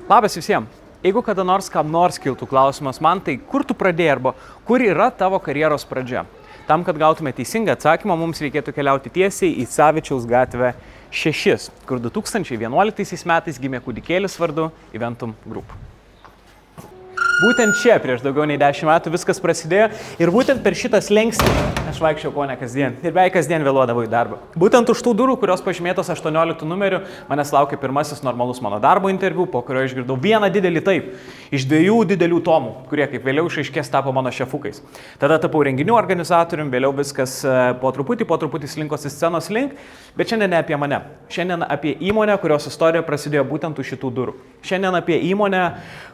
Labas visiems. Jeigu kada nors kam nors kiltų klausimas man, tai kur tu pradėjai arba kur yra tavo karjeros pradžia? Tam, kad gautume teisingą atsakymą, mums reikėtų keliauti tiesiai į Savičiaus gatvę 6, kur 2011 metais gimė kūdikėlis vardu Eventum Group. Būtent čia prieš daugiau nei 10 metų viskas prasidėjo ir būtent per šitą slenkstį aš vaikščiau kone kasdien ir beveik kasdien vėluodavau į darbą. Būtent už tų durų, kurios pažymėtos 18 numeriu, manęs laukė pirmasis normalus mano darbo interviu, po kurio išgirdau vieną didelį taip iš 2 didelių tomų, kurie kaip vėliau išaiškės tapo mano šefukais. Tada tapau renginių organizatorium, vėliau viskas po truputį slinkosi scenos link, bet šiandien ne apie mane. Šiandien apie įmonę, kurios istorija prasidėjo būtent už šitų durų. Šiandien apie įmonę,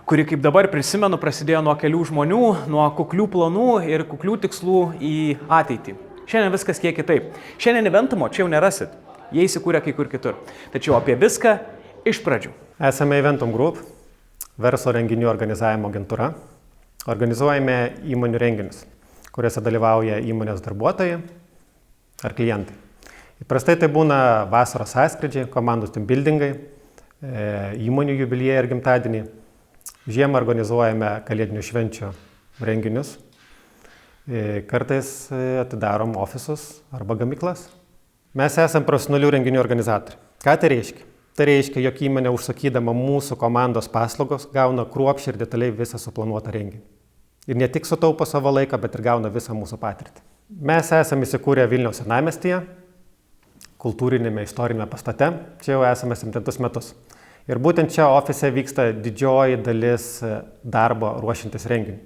kuri, kaip dabar prisimenu, prasidėjo nuo kelių žmonių, nuo kuklių planų ir kuklių tikslų į ateitį. Šiandien viskas kiek kitaip. Šiandien Eventumo čia jau nerasit. Jie įsikūrė kai kur kitur. Tačiau apie viską iš pradžių. Esame Eventum Group, verslo renginių organizavimo agentūra. Organizuojame įmonių renginius, kuriuose dalyvauja įmonės darbuotojai ar klientai. Įprastai tai būna vasaros sąskrydžiai, komandų team buildingai, įmonių jubiliejai ir gimtadieniai. Žiemą organizuojame kalėdinių švenčių renginius. Kartais atidarom ofisus arba gamyklas. Mes esame profesionalių renginių organizatoriai. Ką tai reiškia? Tai reiškia, jog įmonė užsakydama mūsų komandos paslaugos gauna kruopščiai ir detaliai visą suplanuotą renginį. Ir ne tik sutaupo savo laiką, bet ir gauna visą mūsų patirtį. Mes esame įsikūrę Vilniaus senamiestyje, kultūrinėme istorinėme pastate. Čia jau esame 7 metus. Ir būtent čia ofise vyksta didžioji dalis darbo ruošiantis renginiui.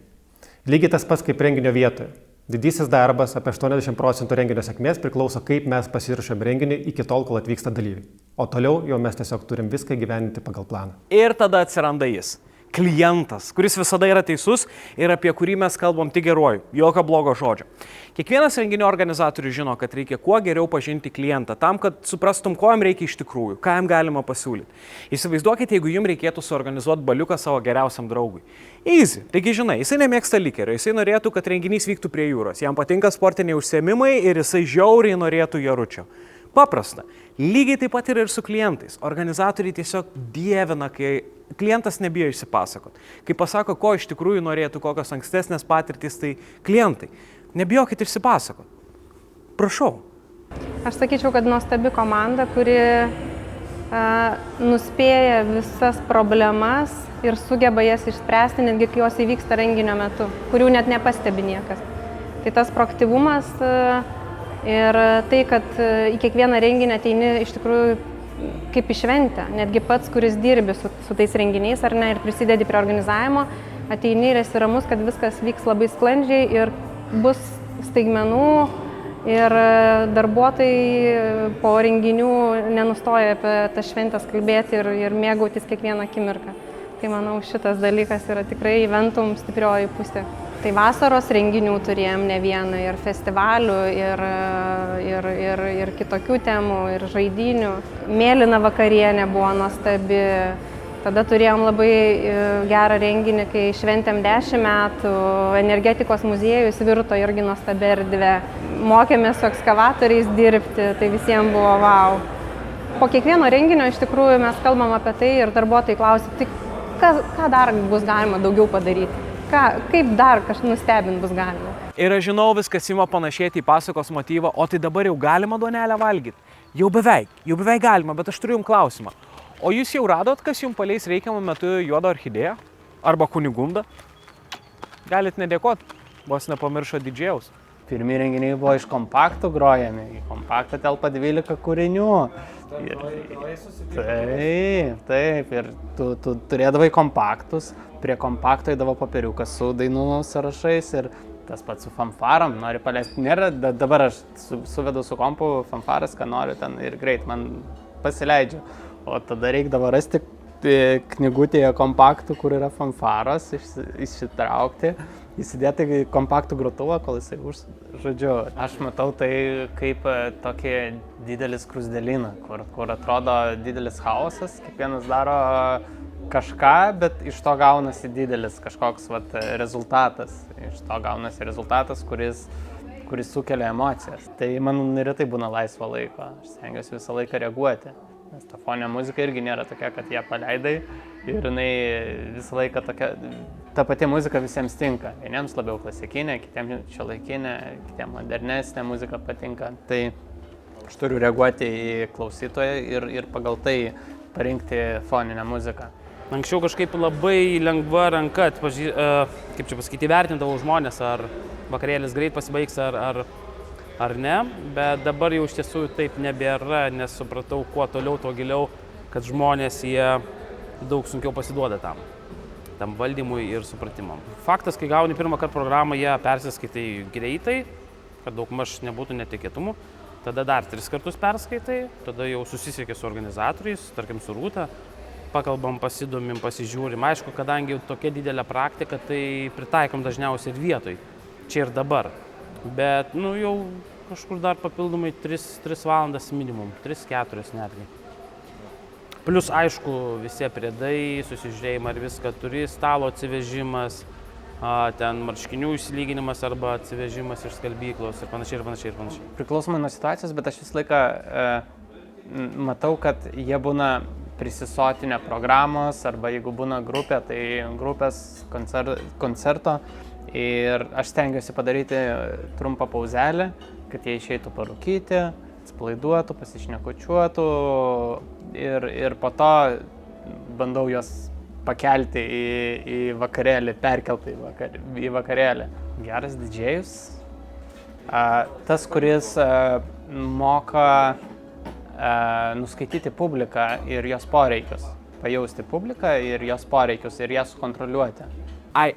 Lygiai tas pats kaip renginio vietoje. Didysis darbas, apie 80% renginio sėkmės priklauso, kaip mes pasiruošėm renginį iki tol, kol atvyksta dalyviai. O toliau jau mes tiesiog turim viską gyveninti pagal planą. Ir tada atsiranda jis. Klientas, kuris visada yra teisus ir apie kurį mes kalbam tik geruoju, jokio blogo žodžio. Kiekvienas renginio organizatorius žino, kad reikia kuo geriau pažinti klientą, tam, kad suprastum, ko jam reikia iš tikrųjų, ką jam galima pasiūlyti. Įsivaizduokite, jeigu jums reikėtų suorganizuoti baliuką savo geriausiam draugui. Easy, taigi žinai, jisai nemėgsta likerio, jisai norėtų, kad renginys vyktų prie jūros, jam patinka sportiniai užsiėmimai ir jisai žiauriai norėtų jaručio. Paprasta. Lygiai taip pat ir su klientais. Organizatoriai tiesiog dievina, kai klientas nebijo išsipasakot. Kai pasako, ko iš tikrųjų norėtų, kokios ankstesnės patirtys, tai klientai. Nebijokit išsipasakot. Prašau. Aš sakyčiau, kad nuostabi komanda, kuri nuspėja visas problemas ir sugeba jas išspręsti, netgi kai jos įvyksta renginio metu, kurių net nepastebi niekas. Tai tas proaktyvumas ir tai, kad į kiekvieną renginį ateini iš tikrųjų kaip į šventę, netgi pats, kuris dirbi su tais renginiais ar ne ir prisidedi prie organizavimo, ateini ir esi ramus, kad viskas vyks labai sklandžiai ir bus staigmenų ir darbuotojai po renginių nenustoja apie tas šventės kalbėti ir mėgautis kiekvieną akimirką. Tai manau, šitas dalykas yra tikrai Eventum stiprioji pusė. Tai vasaros renginių turėjom ne vieną, ir festivalių, ir kitokių temų, ir žaidynių. Mėlyna vakarienė buvo nuostabi. Tada turėjom labai gerą renginį, kai šventėm 10 metų. Energetikos muziejus virto irgi nuostabi erdvė. Mokėmės su ekskavatoriais dirbti, tai visiems buvo wow. Po kiekvieno renginio iš tikrųjų mes kalbam apie tai ir darbuotojai klausia, tai ką dar bus galima daugiau padaryti? Kaip dar kažką nustebint bus galima? Ir aš žinau, viskas ima panašėti į pasakos motyvą, o tai dabar jau galima duonelę valgyti? Jau beveik galima, bet aš turiu jums klausimą. O jūs jau radot, kas jums paleis reikiamą metu juodą orchidėją? Arba kunigundą? Galit nedėkot, vos nepamiršo didžėjaus. Pirmi renginiai buvo iš kompaktų grojami, į kompaktą telpa 12 kūrinių. Taip, ir tu turėdavai kompaktus, prie kompakto įdavo popieriukas su dainų sąrašais ir tas pats su fanfarom, nori paleisti. Nėra, dabar aš suvedu su kompu fanfaras, ką noriu ten ir greit man pasileidžiu. O tada reikdavo rasti knygutėje kompaktų, kur yra fanfaros, išsitraukti, įsidėti į kompaktų grotuvą, kol jisai žodžiu. Aš matau tai kaip tokį didelį skruzdėlyną, kur atrodo didelis chaosas, kiekvienas daro kažką, bet iš to gaunasi didelis kažkoks rezultatas. Iš to gaunasi rezultatas, kuris sukelia emocijas. Tai man neretai būna laisvo laiko, aš stengiuosi visą laiką reaguoti. Nes ta foninė muzika irgi nėra tokia, kad ją paleidai ir jinai visą laiką tokia, ta pati muzika visiems tinka. Vieniems labiau klasikinė, kitiems šiuolaikinė, kitiems modernesnė muzika patinka. Tai aš turiu reaguoti į klausytoją ir pagal tai parinkti foninę muziką. Anksčiau kažkaip labai lengva ranka, kaip čia pasakyti, vertindavau žmonės, ar vakarėlis greit pasibaigs, ar ne, bet dabar jau iš tiesų taip nebėra, nes supratau, kuo toliau, tuo giliau, kad žmonės jie daug sunkiau pasiduoda tam valdymui ir supratimam. Faktas, kai gauni pirmą kartą programą, jie persiskaitai greitai, kad daugmaž nebūtų netikėtumų, tada dar 3 kartus perskaitai, tada jau susisiekia su organizatoriais, tarkim su Rūta, pakalbam, pasidomim, pasižiūrim. Aišku, kadangi jau tokia didelė praktika, tai pritaikom dažniausiai ir vietoj, čia ir dabar. Bet, jau kažkur dar papildomai 3 valandas minimum, 3-4 netgi. Plius, aišku, visi priedai, susižiūrėjimai, ar viską turi, stalo atsivežimas, ten marškinių išsilyginimas arba atsivežimas iš skalbyklos ir panašiai. Priklausomai nuo situacijos, bet aš visą laiką matau, kad jie būna prisisotinę programos arba jeigu būna grupė, tai grupės koncerto ir aš stengiuosi padaryti trumpą pauzelę, kad jie išeitų parūkyti, atsipalaiduotų, pasišnekučiuotų ir po to bandau juos pakelti į vakarėlį, perkelti į vakarėlį. Geras didžėjus, tas, kuris moka nuskaityti publiką ir jos poreikius, pajausti publiką ir jos poreikius ir ją sukontroliuoti.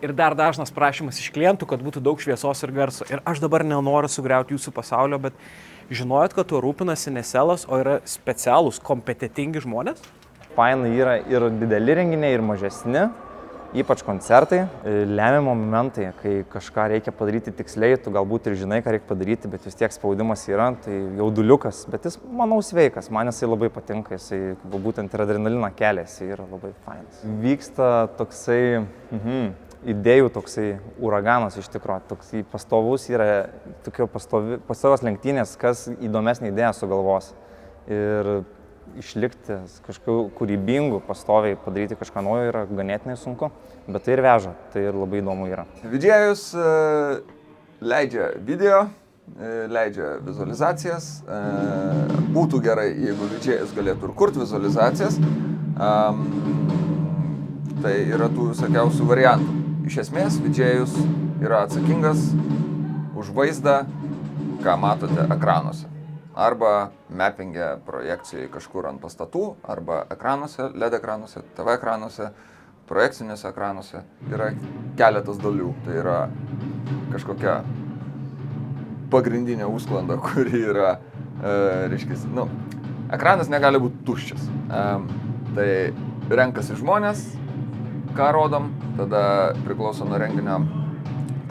Ir dar dažnas prašymas iš klientų, kad būtų daug šviesos ir garso. Ir aš dabar nenoriu sugriauti jūsų pasaulio, bet žinojot, kad tuo rūpinasi ne selas, o yra specialūs, kompetentingi žmonės? Fainai yra ir dideli renginiai, ir mažesni, ypač koncertai, lemiamo momentai, kai kažką reikia padaryti tiksliai, tu galbūt ir žinai, ką reikia padaryti, bet vis tiek spaudimas yra, tai jauduliukas, bet jis, manau, sveikas, man jisai labai patinka, jisai būtent ir adrenaliną kelia, jisai yra labai fainas. Vyksta toksai, idėjų toksai uraganas iš tikrųjų, toksai pastovus yra pastovios lenktynės, kas įdomesnį idėją sugalvos. Ir išlikti kažkokiu kūrybingu, pastoviai padaryti kažką naujo yra ganėtinai sunku, bet tai ir veža, tai ir labai įdomu yra. Vidžėjus leidžia video, leidžia vizualizacijas. Būtų gerai, jeigu vidžėjus galėtų ir kurti vizualizacijas. Tai yra tų visokiausių variantų. Iš esmės, vidžėjus yra atsakingas už vaizdą, ką matote ekranuose. Arba mappingė projekcijai kažkur ant pastatų, arba ekranuose, LED ekranuose, TV ekranuose, projekciniuose ekranuose. Yra keletas dalių. Tai yra kažkokia pagrindinė užsklanda, kuri yra, ekranas negali būti tuščias. Tai renkasi žmonės, ką rodom, tada priklauso nuo renginio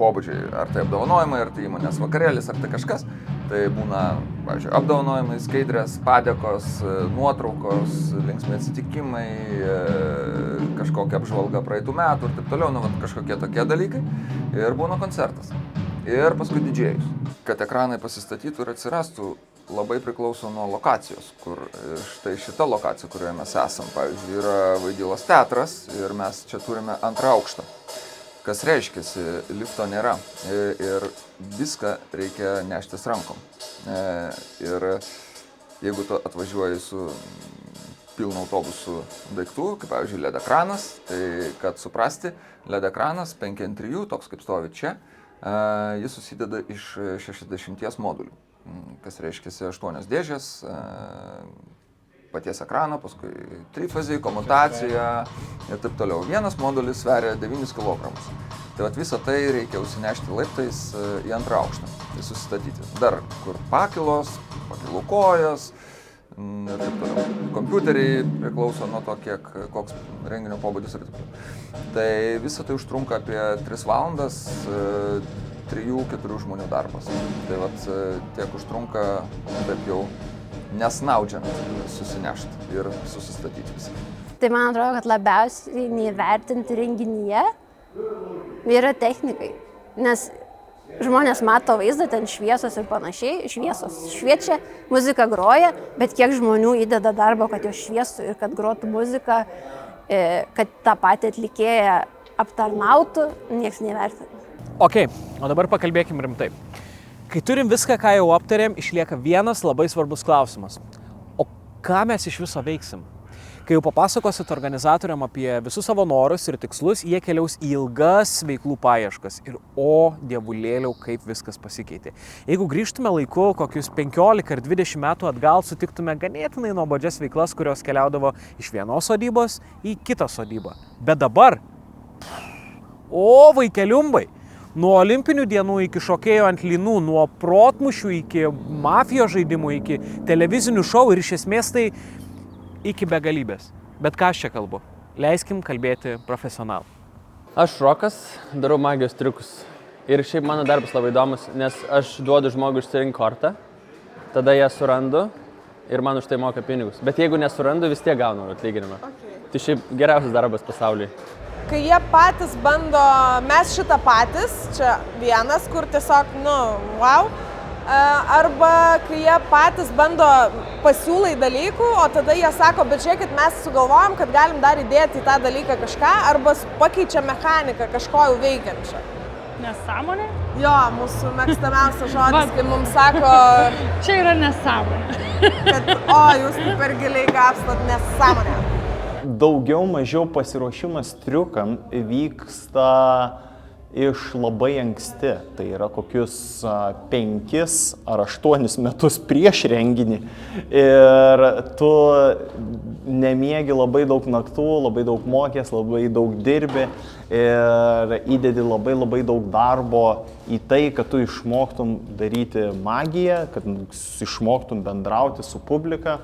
pobūdžiai, ar tai apdovanojimai, ar tai įmonės vakarėlis, ar tai kažkas. Tai būna, pavyzdžiui, apdovanojimai, skaidrės, padėkos, nuotraukos, linksmi atsitikimai, kažkokia apžvalga praeitų metų ir taip toliau, kažkokie tokie dalykai. Ir būna koncertas. Ir paskui didžėjus. Kad ekranai pasistatytų ir atsirastų, labai priklauso nuo lokacijos, kur štai šita lokacija, kurioje mes esam, pavyzdžiui, yra Vaidilos teatras ir mes čia turime 2 aukštą. Kas reiškiasi, lifto nėra ir viską reikia neštis rankom. Ir jeigu tu atvažiuoji su pilnu autobusu daiktų, kaip pavyzdžiui LED ekranas, tai kad suprasti, LED ekranas 5x3, toks kaip stovi čia, jis susideda iš 60 modulių. Kas reiškiasi 8 dėžės, paties ekrano, paskui trifaziai, komutacija ir taip toliau. Vienas modulis sveria 9 kg. Tai visą tai reikia užsinešti laiptais į 2 aukštą, tai susistatyti. Dar kur pakilos, pakilų kojas ir taip toliau. Kompiuteriai priklauso nuo to, koks renginio pobūdis ir taip toliau. Tai visą tai užtrunka apie 3 valandas, 3-4 žmonių darbas. Tai tiek užtrunka, bet jau nesnaudžiant susinešti ir susistatyti visą. Tai man atrodo, kad labiausiai neįvertinti renginyje yra technikai, nes žmonės mato vaizdą, ten šviesos ir panašiai, šviesos šviečia, muzika groja, bet kiek žmonių įdeda darbo, kad jos šviestų ir kad grotų muziką, kad tą patį atlikėją aptarnautų, nieks nevertina. Ok, o dabar pakalbėkim rimtai. Kai turim viską, ką jau aptarėm, išlieka vienas labai svarbus klausimas. O ką mes iš viso veiksim? Kai jau papasakosit organizatoriam apie visus savo norus ir tikslus, jie keliaus į ilgas veiklų paieškas. Ir dievulėliau, kaip viskas pasikeitė. Jeigu grįžtume laiku, kokius 15 ar 20 metų atgal, sutiktume ganėtinai nuobodžias veiklas, kurios keliaudavo iš vienos sodybos į kitą sodybą. Bet dabar, vaikeliumbai, nuo olimpinių dienų iki šokėjo ant lynų, nuo protmušių iki mafijos žaidimų, iki televizinių šou ir iš esmės tai iki begalybės. Bet ką aš čia kalbu? Leiskim kalbėti profesionalų. Aš Rokas, darau magijos triukus. Ir šiaip mano darbas labai įdomus, nes aš duodu žmogui išsirinkti kortą, tada ją surandu ir man už tai moka pinigus. Bet jeigu nesurandu, vis tiek gaunu atlyginimą. Tai šiaip geriausias darbas pasaulyje. Kai jie patys bando, mes šitą patys, čia vienas, kur tiesiog, wow. Arba kai jie patys bando pasiūlai dalykų, o tada jie sako, bet žiūrėkit, mes sugalvojom, kad galim dar įdėti į tą dalyką kažką, arba pakeičia mechaniką kažko jau veikiančią. Nesąmonė? Jo, mūsų mėgstamiausias žodis, kai mums sako... Čia yra nesąmonė. Kad, jūs taip per giliai kapstot, nesąmonė. Daugiau mažiau pasiruošimas triukam vyksta iš labai anksti, tai yra kokius 5 ar 8 metus prieš renginį ir tu nemiegi labai daug naktų, labai daug mokės, labai daug dirbi ir įdedi labai daug darbo į tai, kad tu išmoktum daryti magiją, kad išmoktum bendrauti su publika,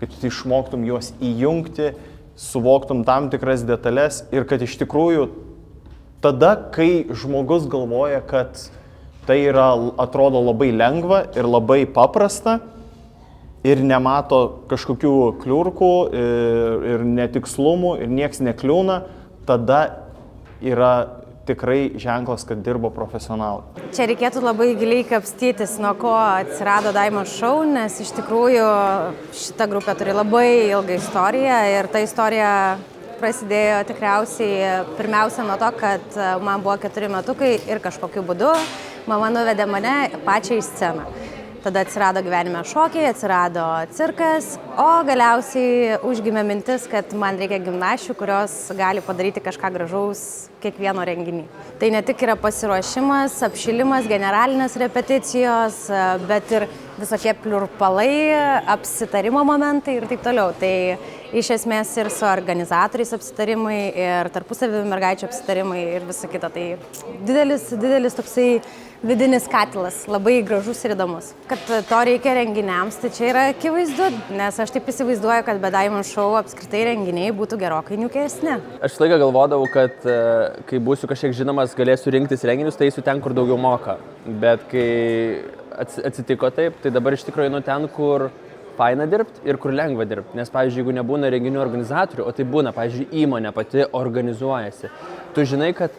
kad tu išmoktum juos įjungti, suvoktum tam tikras detalės ir kad iš tikrųjų tada, kai žmogus galvoja, kad tai atrodo labai lengva ir labai paprasta ir nemato kažkokių kliurkų ir netikslumų ir nieks nekliūna, tada yra tikrai ženklas, kad dirbo profesionalai. Čia reikėtų labai giliai kapstytis, nuo ko atsirado Diamond Show, nes iš tikrųjų šita grupė turi labai ilgą istoriją ir ta istorija prasidėjo tikriausiai pirmiausia nuo to, kad man buvo 4 metukai ir kažkokiu būdu mama nuvedė mane pačią į sceną. Tada atsirado gyvenime šokiai, atsirado cirkas, o galiausiai užgimė mintis, kad man reikia gimnasčių, kurios gali padaryti kažką gražaus kiekvieno renginį. Tai ne tik yra pasiruošimas, apšilimas, generalinės repeticijos, bet ir visokie pliurpalai, apsitarimo momentai ir taip toliau. Tai iš esmės ir su organizatoriais apsitarimai, ir tarpusavio mergaičių apsitarimai ir visa kita. Tai didelis toksai vidinis katilas, labai gražus ir įdomus. Kad to reikia renginiams, tai čia yra akivaizdu, nes aš taip įsivaizduoju, kad be Diamond Show apskritai renginiai būtų gerokai niukesni. Aš visą laiką galvodavau, kad kai būsiu kažkiek žinomas, galėsiu rinktis renginius, tai eisiu ten, kur daugiau moka. Bet kai atsitiko taip, tai dabar iš tikrųjų einu ten, kur faina dirbti ir kur lengva dirbti. Nes, pavyzdžiui, jeigu nebūna renginių organizatorių, o tai būna, pavyzdžiui, įmonė pati organizuojasi, tu žinai, kad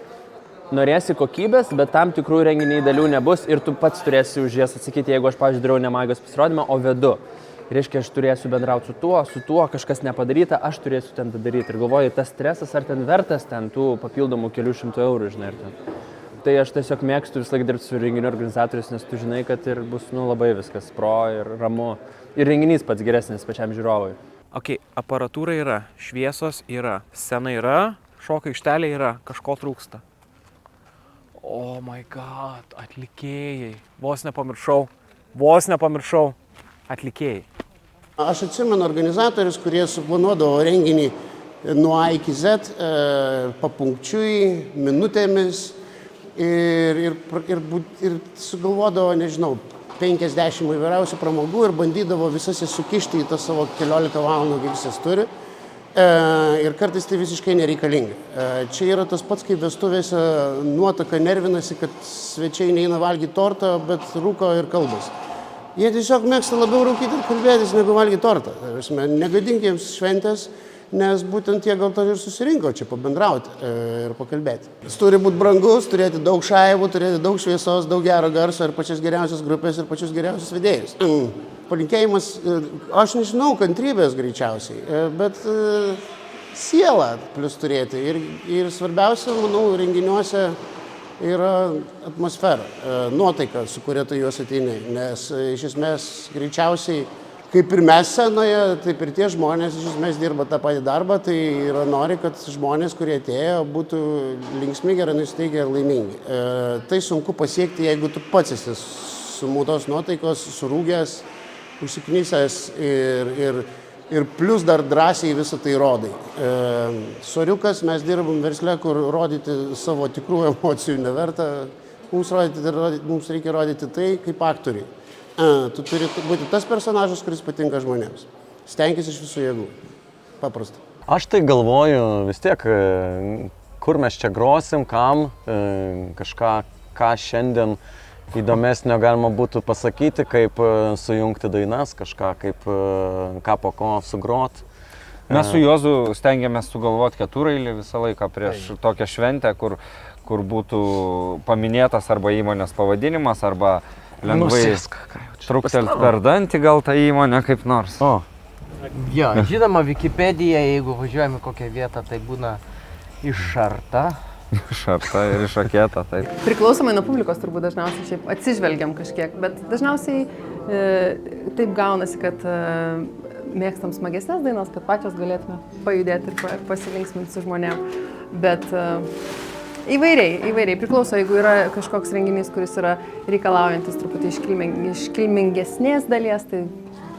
norėsi kokybės, bet tam tikrų renginiai dalių nebus ir tu pats turėsi už jas atsakyti, jeigu aš, pavyzdžiui, darau ne magijos pasirodymą, o vedu. Reiškia, aš turėsiu bendrauti su tuo, kažkas nepadaryta, aš turėsiu ten daryti. Ir galvoju, tas stresas ar ten vertas ten tų papildomų kelių šimtų eurų, žinai, ir ten. Tai aš tiesiog mėgstu visą laiką dirbti su renginių organizatorius, nes tu žinai, kad ir bus labai viskas pro ir ramu. Ir renginys pats geresnis pačiam žiūrovui. Ok, aparatūra yra, šviesos yra, scena yra, šokio aikštelė yra, kažko trūksta. Oh my god, atlikėjai. Vos nepamiršau. Atlikėjai. Aš atsimenu organizatorius, kurie suplanuodavo renginį nuo A iki Z, papunkčiui, minutėmis ir sugalvodavo, nežinau, 50 įvairiausių pramogų ir bandydavo visas jas sukišti į tą savo 14 valandų, kaip jis turi. Ir kartais tai visiškai nereikalinga. Čia yra tas pats, kaip vestuvėse nuotaka nervinasi, kad svečiai neina valgyti tortą, bet rūko ir kalbas. Jie tiesiog mėgsta labiau rūkyti ir kalbėtis, negu valgyti tortą. Negadink jiems šventės, nes būtent jie gal to ir susirinko čia pabendrauti ir pakalbėti. Jis turi būti brangus, turėti daug šaivų, turėti daug šviesos, daug gero garso ir pačias geriausias grupės ir pačius geriausius vedėjus. Palinkėjimas, aš nežinau, kantrybės greičiausiai, bet sielą plus turėti. Ir svarbiausia, manau, renginiuose yra atmosfera, nuotaika, su kuria tu juos ateini. Nes iš esmės greičiausiai, kaip ir mes scenoje, taip ir tie žmonės iš esmės dirba tą patį darbą, tai yra nori, kad žmonės, kurie atėjo, būtų linksmi, gerai nusiteikę ir laimingi. Tai sunku pasiekti, jeigu tu pats esi sumutos nuotaikos, surūgęs, užsiknisęs ir plus dar drąsiai visą tai rodai. Soriukas, mes dirbam versle, kur rodyti savo tikrų emocijų neverta. Mums reikia rodyti tai kaip aktoriai. Tu turi būti tas personažas, kuris patinka žmonėms. Stenkis iš visų jėgų. Paprasta. Aš tai galvoju vis tiek, kur mes čia grosim, kam, kažką, ką šiandien įdomesnio galima būtų pasakyti, kaip sujungti dainas, kažką, kaip ką po ko sugrot. Mes su Juozu stengiamės sugalvoti keturailį visą laiką prieš tokią šventę, kur būtų paminėtas arba įmonės pavadinimas, arba lengvai truktelt per dantį gal tą įmonę kaip nors. Jo, žinoma, Wikipedija, jeigu važiuojame kokią vietą, tai būna išarta. Išarta ir išakėta, taip. Priklausomai nuo publikos turbūt dažniausiai šiaip atsižvelgiam kažkiek, bet dažniausiai taip gaunasi, kad mėgstam smagesnės dainas, kad pačios galėtume pajudėti ir pasilinksminti su žmonėm. Bet įvairiai priklauso, jeigu yra kažkoks renginys, kuris yra reikalaujantis truputį iškilmingesnės dalies, tai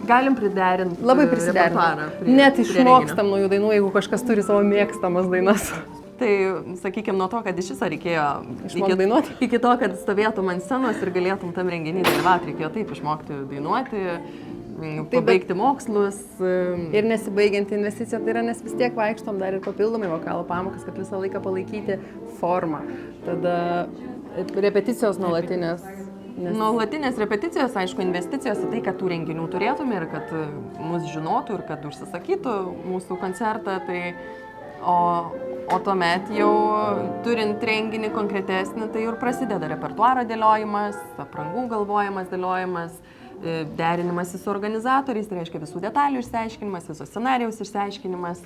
galim priderinti. Labai prisiderinti. Net išmokstam nuo jų dainų, jeigu kažkas turi savo mėgstamas dainas. Tai, sakykime, nuo to, kad iš viso reikėjo iki to, kad stovėtum ant scenos ir galėtum tam renginį dalyvauti, reikėjo taip išmokti dainuoti, pabaigti mokslus. Ir nesibaigianti investicija, tai yra, nes vis tiek vaikštom dar ir papildomai vokalo pamokas, kad visą laiką palaikyti formą. Tada repeticijos nuolatinės. Nuolatinės repeticijos, aišku, investicijos į tai, kad tų renginių turėtume ir kad mus žinotų ir kad užsisakytų mūsų koncertą. O tuomet jau turint renginį konkretesnį, tai ir prasideda repertuaro dėliojimas, aprangų galvojimas, dėliojimas, derinimas su organizatoriais, tai reiškia visų detalių išsiaiškinimas, viso scenarijaus išsiaiškininas.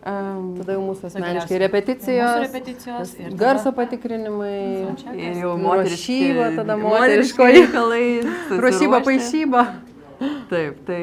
Tada jau mūsų asmeniškai repeticijos, garso patikrinimai, ir jau ruošyba, tada moteriško reikalai, ruošyba, paišyba. Taip, tai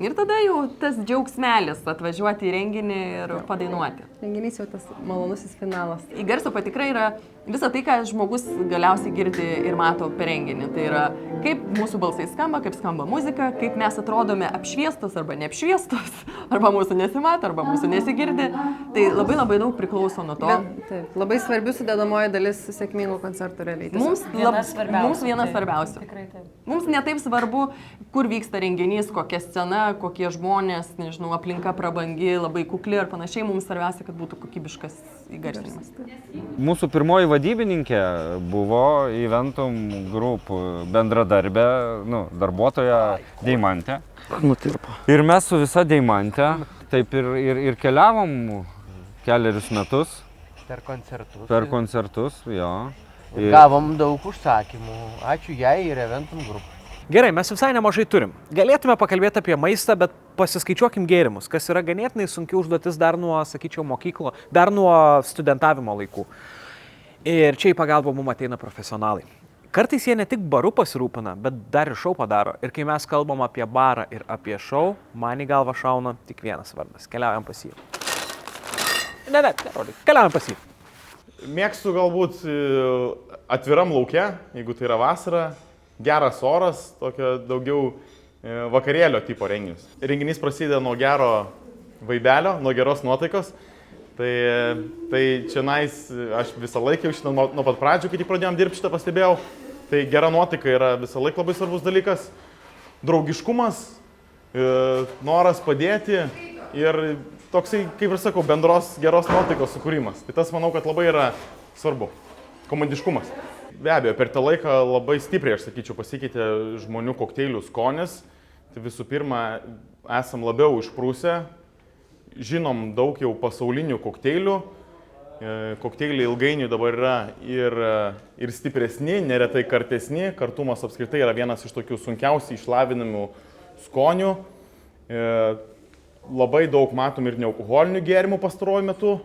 ir tada jau tas džiaugsmelis atvažiuoti į renginį ir padainuoti. Renginys jau tas malonusis finalas. Į garso patikra yra visa tai, ką žmogus galiausiai girdi ir mato per renginį. Tai yra, kaip mūsų balsai skamba, kaip skamba muzika, kaip mes atrodome apšviestos arba neapšviestos, arba mūsų nesimato, arba mūsų nesigirdi. Tai labai daug priklauso nuo to. Taip, labai svarbi sudedamoji dalis sėkmingų koncertų realiai. Mums viena svarbiausia. Mums netaip svarbu, kur vyksta renginys, kokia scena, kokie žmonės, nežinau, aplinka prabangi, labai kukli ir panašiai. Mums svarbiausia, kad būtų kokybiškas įgarsinimas. Mūsų pirmoji vadybininkė buvo Eventum Group bendradarbė, darbuotoja Deimantė. Nutirpo. Ir mes su visa Deimantė taip ir keliavom kelerius metus. Per koncertus. Per koncertus, jo. Gavom daug užsakymų. Ačiū jai ir Eventum Group. Gerai, mes visai nemažai turim. Galėtume pakalbėti apie maistą, bet pasiskaičiuokim gėrimus, kas yra ganėtinai sunki užduotis dar nuo, sakyčiau, mokyklo, dar nuo studentavimo laikų. Ir čia į pagalbą mums ateina profesionalai. Kartais jie ne tik baru pasirūpina, bet dar ir šou padaro. Ir kai mes kalbam apie barą ir apie šou, man į galvą šauna tik vienas vardas. Keliaujam pas jį. Keliaujam pas jį. Mėgstu galbūt atviram lauke, jeigu tai yra vasara. Geras oras, tokio daugiau vakarėlio tipo renginius. Renginys prasideda nuo gero vaibelio, nuo geros nuotaikos. Tai čionais aš visą laiką jau šitą nuo pat pradžių, kai pradėjom dirbti šitą pastebėjau. Tai gera nuotaika yra visą laiką labai svarbus dalykas. Draugiškumas, noras padėti ir toksai, kaip ir sakau, bendros geros nuotaikos sukūrimas. Tai tas manau, kad labai yra svarbu. Komandiškumas. Be abejo, per tą laiką labai stipriai, aš sakyčiau, pasikeitė žmonių kokteilių skonis. Tai visų pirma, esam labiau išprūsę, žinom daug jau pasaulinių kokteilių. Kokteiliai ilgainiui dabar yra ir stipresni, neretai kartesni. Kartumas apskritai yra vienas iš tokių sunkiausiai išlavinamų skonių. Labai daug matom ir nealkoholinių gėrimų pastaruoju metu.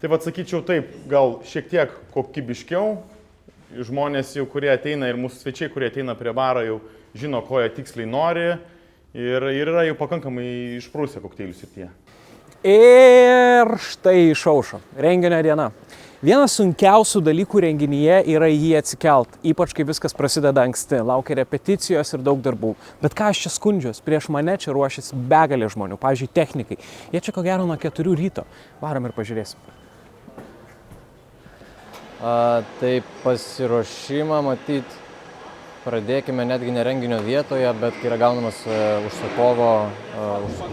Tai sakyčiau taip, gal šiek tiek kokybiškiau. Žmonės jau, kurie ateina ir mūsų svečiai, kurie ateina prie baro, jau žino, ko jie tiksliai nori. Ir yra jau pakankamai išprusę kokteilių srityje. Ir štai išaušo renginio diena. Vienas sunkiausių dalykų renginyje yra jį atsikelt, ypač kai viskas prasideda anksti, laukia repeticijos ir daug darbų. Bet ką aš čia skundžiuos, prieš mane čia ruošiasi begalė žmonių, pavyzdžiui, technikai. Jie čia ko gero nuo 4 ryto. Varom ir pažiūrėsim. Tai pasiruošimą matyt pradėkime netgi ne renginio vietoje, bet kai yra gaunamas užsakovo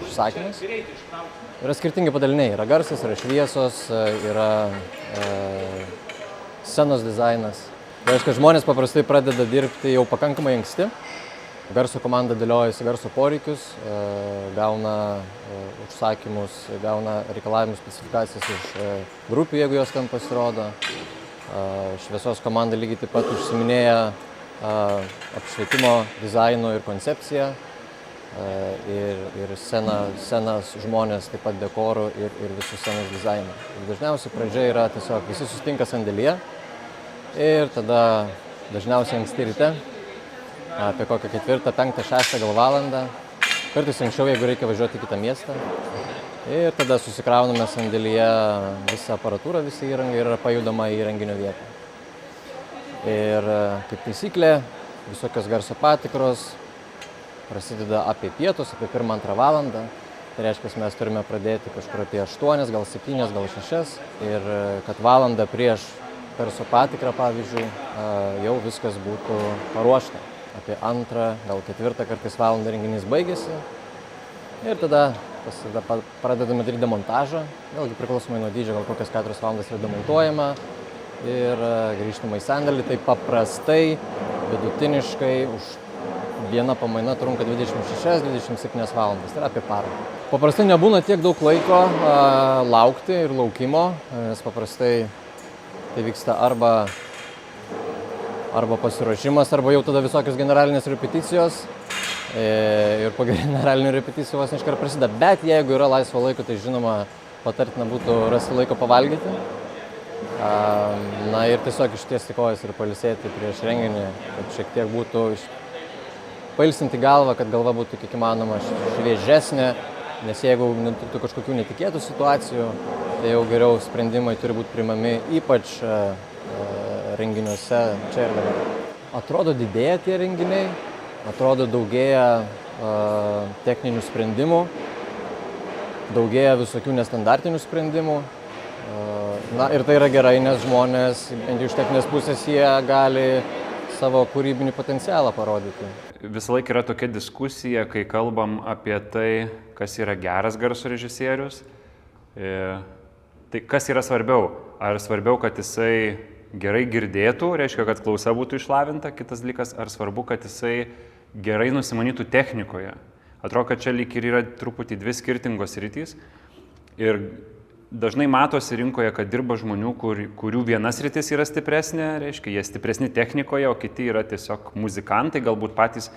užsakymas. Yra skirtingi padaliniai, yra garsas, yra šviesos, yra scenos dizainas. Tai reiškia, žmonės paprastai pradeda dirbti jau pakankamai anksti. Garso komanda dėliojasi garso poreikius, gauna užsakymus, gauna reikalavimus, specifikacijas iš grupių, jeigu jos ten pasirodo. Šviesos komanda lygiai taip pat užsiminėja apšvietimo dizaino ir koncepciją. Ir scenas žmonės, taip pat dekorų ir visų scenos dizainą. Dažniausiai pradžia yra tiesiog visi susitinka sandėlyje ir tada dažniausiai anksti ryte, apie kokią 4, 5, 6 gal valandą, kartais anksčiau, jeigu reikia važiuoti į kitą miestą. Ir tada susikrauname sandėlyje visą aparatūrą, visą įrangą ir yra pajudama į renginio vietą. Ir kaip taisyklė, visokios garso patikros prasideda apie pietus, apie 1-2 valandą. Tai reiškia, mes turime pradėti kažkur apie 8, gal 7, gal 6. Ir kad valandą prieš garso patikrą, pavyzdžiui, jau viskas būtų paruošta. Apie 2, gal 4 kartais valandą renginys baigėsi. Ir tada pradedame daryti demontažą. Vėlgi priklausomai nuo dydžio, gal kokias 4 valandas yra demontuojama. Ir grįžtama į sandėlį. Tai paprastai, vidutiniškai už viena pamaina trunka 26-27 valandas, tai yra apie parą. Paprastai nebūna tiek daug laiko laukti ir laukimo, nes paprastai tai vyksta arba pasiruošimas, arba jau tada visokios generalinės repeticijos. Ir po generalinių repeticijų vos neiškart prasideda. Bet jeigu yra laisvo laiko, tai žinoma patartina būtų rasti laiko pavalgyti. Na ir tiesiog ištiesti kojas ir pailsėti prieš renginį, kad šiek tiek būtų pailsinti galvą, kad galva būtų kiek įmanoma šviežesnė, nes jeigu nutiktų kažkokių netikėtų situacijų, tai jau geriau sprendimai turi būti priimami, ypač renginiuose čia ir dabar. Atrodo didėja tie renginiai, atrodo daugėja techninių sprendimų, daugėja visokių nestandartinių sprendimų. Na ir tai yra gerai, nes žmonės, bent jau iš techninės pusės, jie gali savo kūrybinį potencialą parodyti. Visą laiką yra tokia diskusija, kai kalbam apie tai, kas yra geras garso režisierius. Tai kas yra svarbiau? Ar svarbiau, kad jisai gerai girdėtų, reiškia, kad klausa būtų išlavinta, kitas dalykas, ar svarbu, kad jisai gerai nusimanytų technikoje. Atrodo, kad čia lyg ir yra truputį 2 skirtingos sritys. Ir dažnai matosi rinkoje, kad dirba žmonių, kurių viena sritis yra stipresnė, reiškia, jie stipresni technikoje, o kiti yra tiesiog muzikantai, galbūt patys.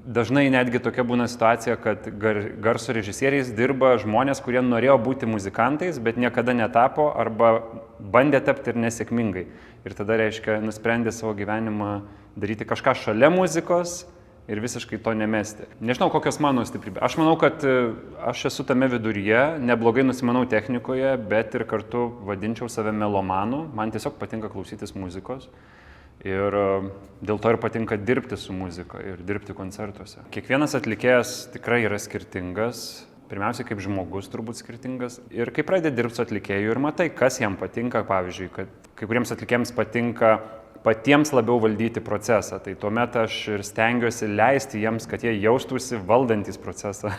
Dažnai netgi tokia būna situacija, kad garso režisieriais dirba žmonės, kurie norėjo būti muzikantais, bet niekada netapo arba bandė tapti ir nesėkmingai. Ir tada, reiškia, nusprendė savo gyvenimą daryti kažką šalia muzikos ir visiškai to nemesti. Nežinau, kokios mano stiprybė. Aš manau, kad aš esu tame viduryje, neblogai nusimanau technikoje, bet ir kartu vadinčiau save melomanu. Man tiesiog patinka klausytis muzikos. Ir dėl to ir patinka dirbti su muzika ir dirbti koncertuose. Kiekvienas atlikėjas tikrai yra skirtingas. Pirmiausia, kaip žmogus turbūt skirtingas. Ir kai pradedi dirbti su atlikėju ir matai, kas jam patinka, pavyzdžiui, kad kai kuriems atlikėjams patinka patiems labiau valdyti procesą. Tai tuomet aš ir stengiuosi leisti jiems, kad jie jaustųsi valdantys procesą.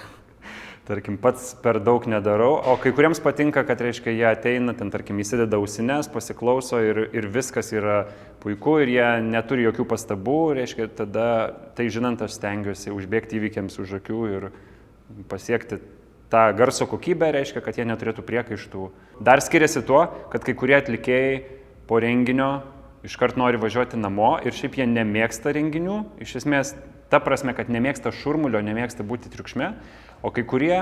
Tarkim, pats per daug nedarau, o kai kuriems patinka, kad, reiškia, jie ateina, ten, tarkim, įsideda ausines, pasiklauso ir viskas yra puiku ir jie neturi jokių pastabų, reiškia, tada, tai žinant, aš stengiuosi užbėgti įvykiams už akių ir pasiekti tą garso kokybę, reiškia, kad jie neturėtų priekaištų. Dar skiriasi tuo, kad kai kurie atlikėjai po renginio iškart nori važiuoti namo ir šiaip jie nemėgsta renginių, iš esmės ta prasme, kad nemėgsta šurmulio, nemėgsta būti triukšme, o kai kurie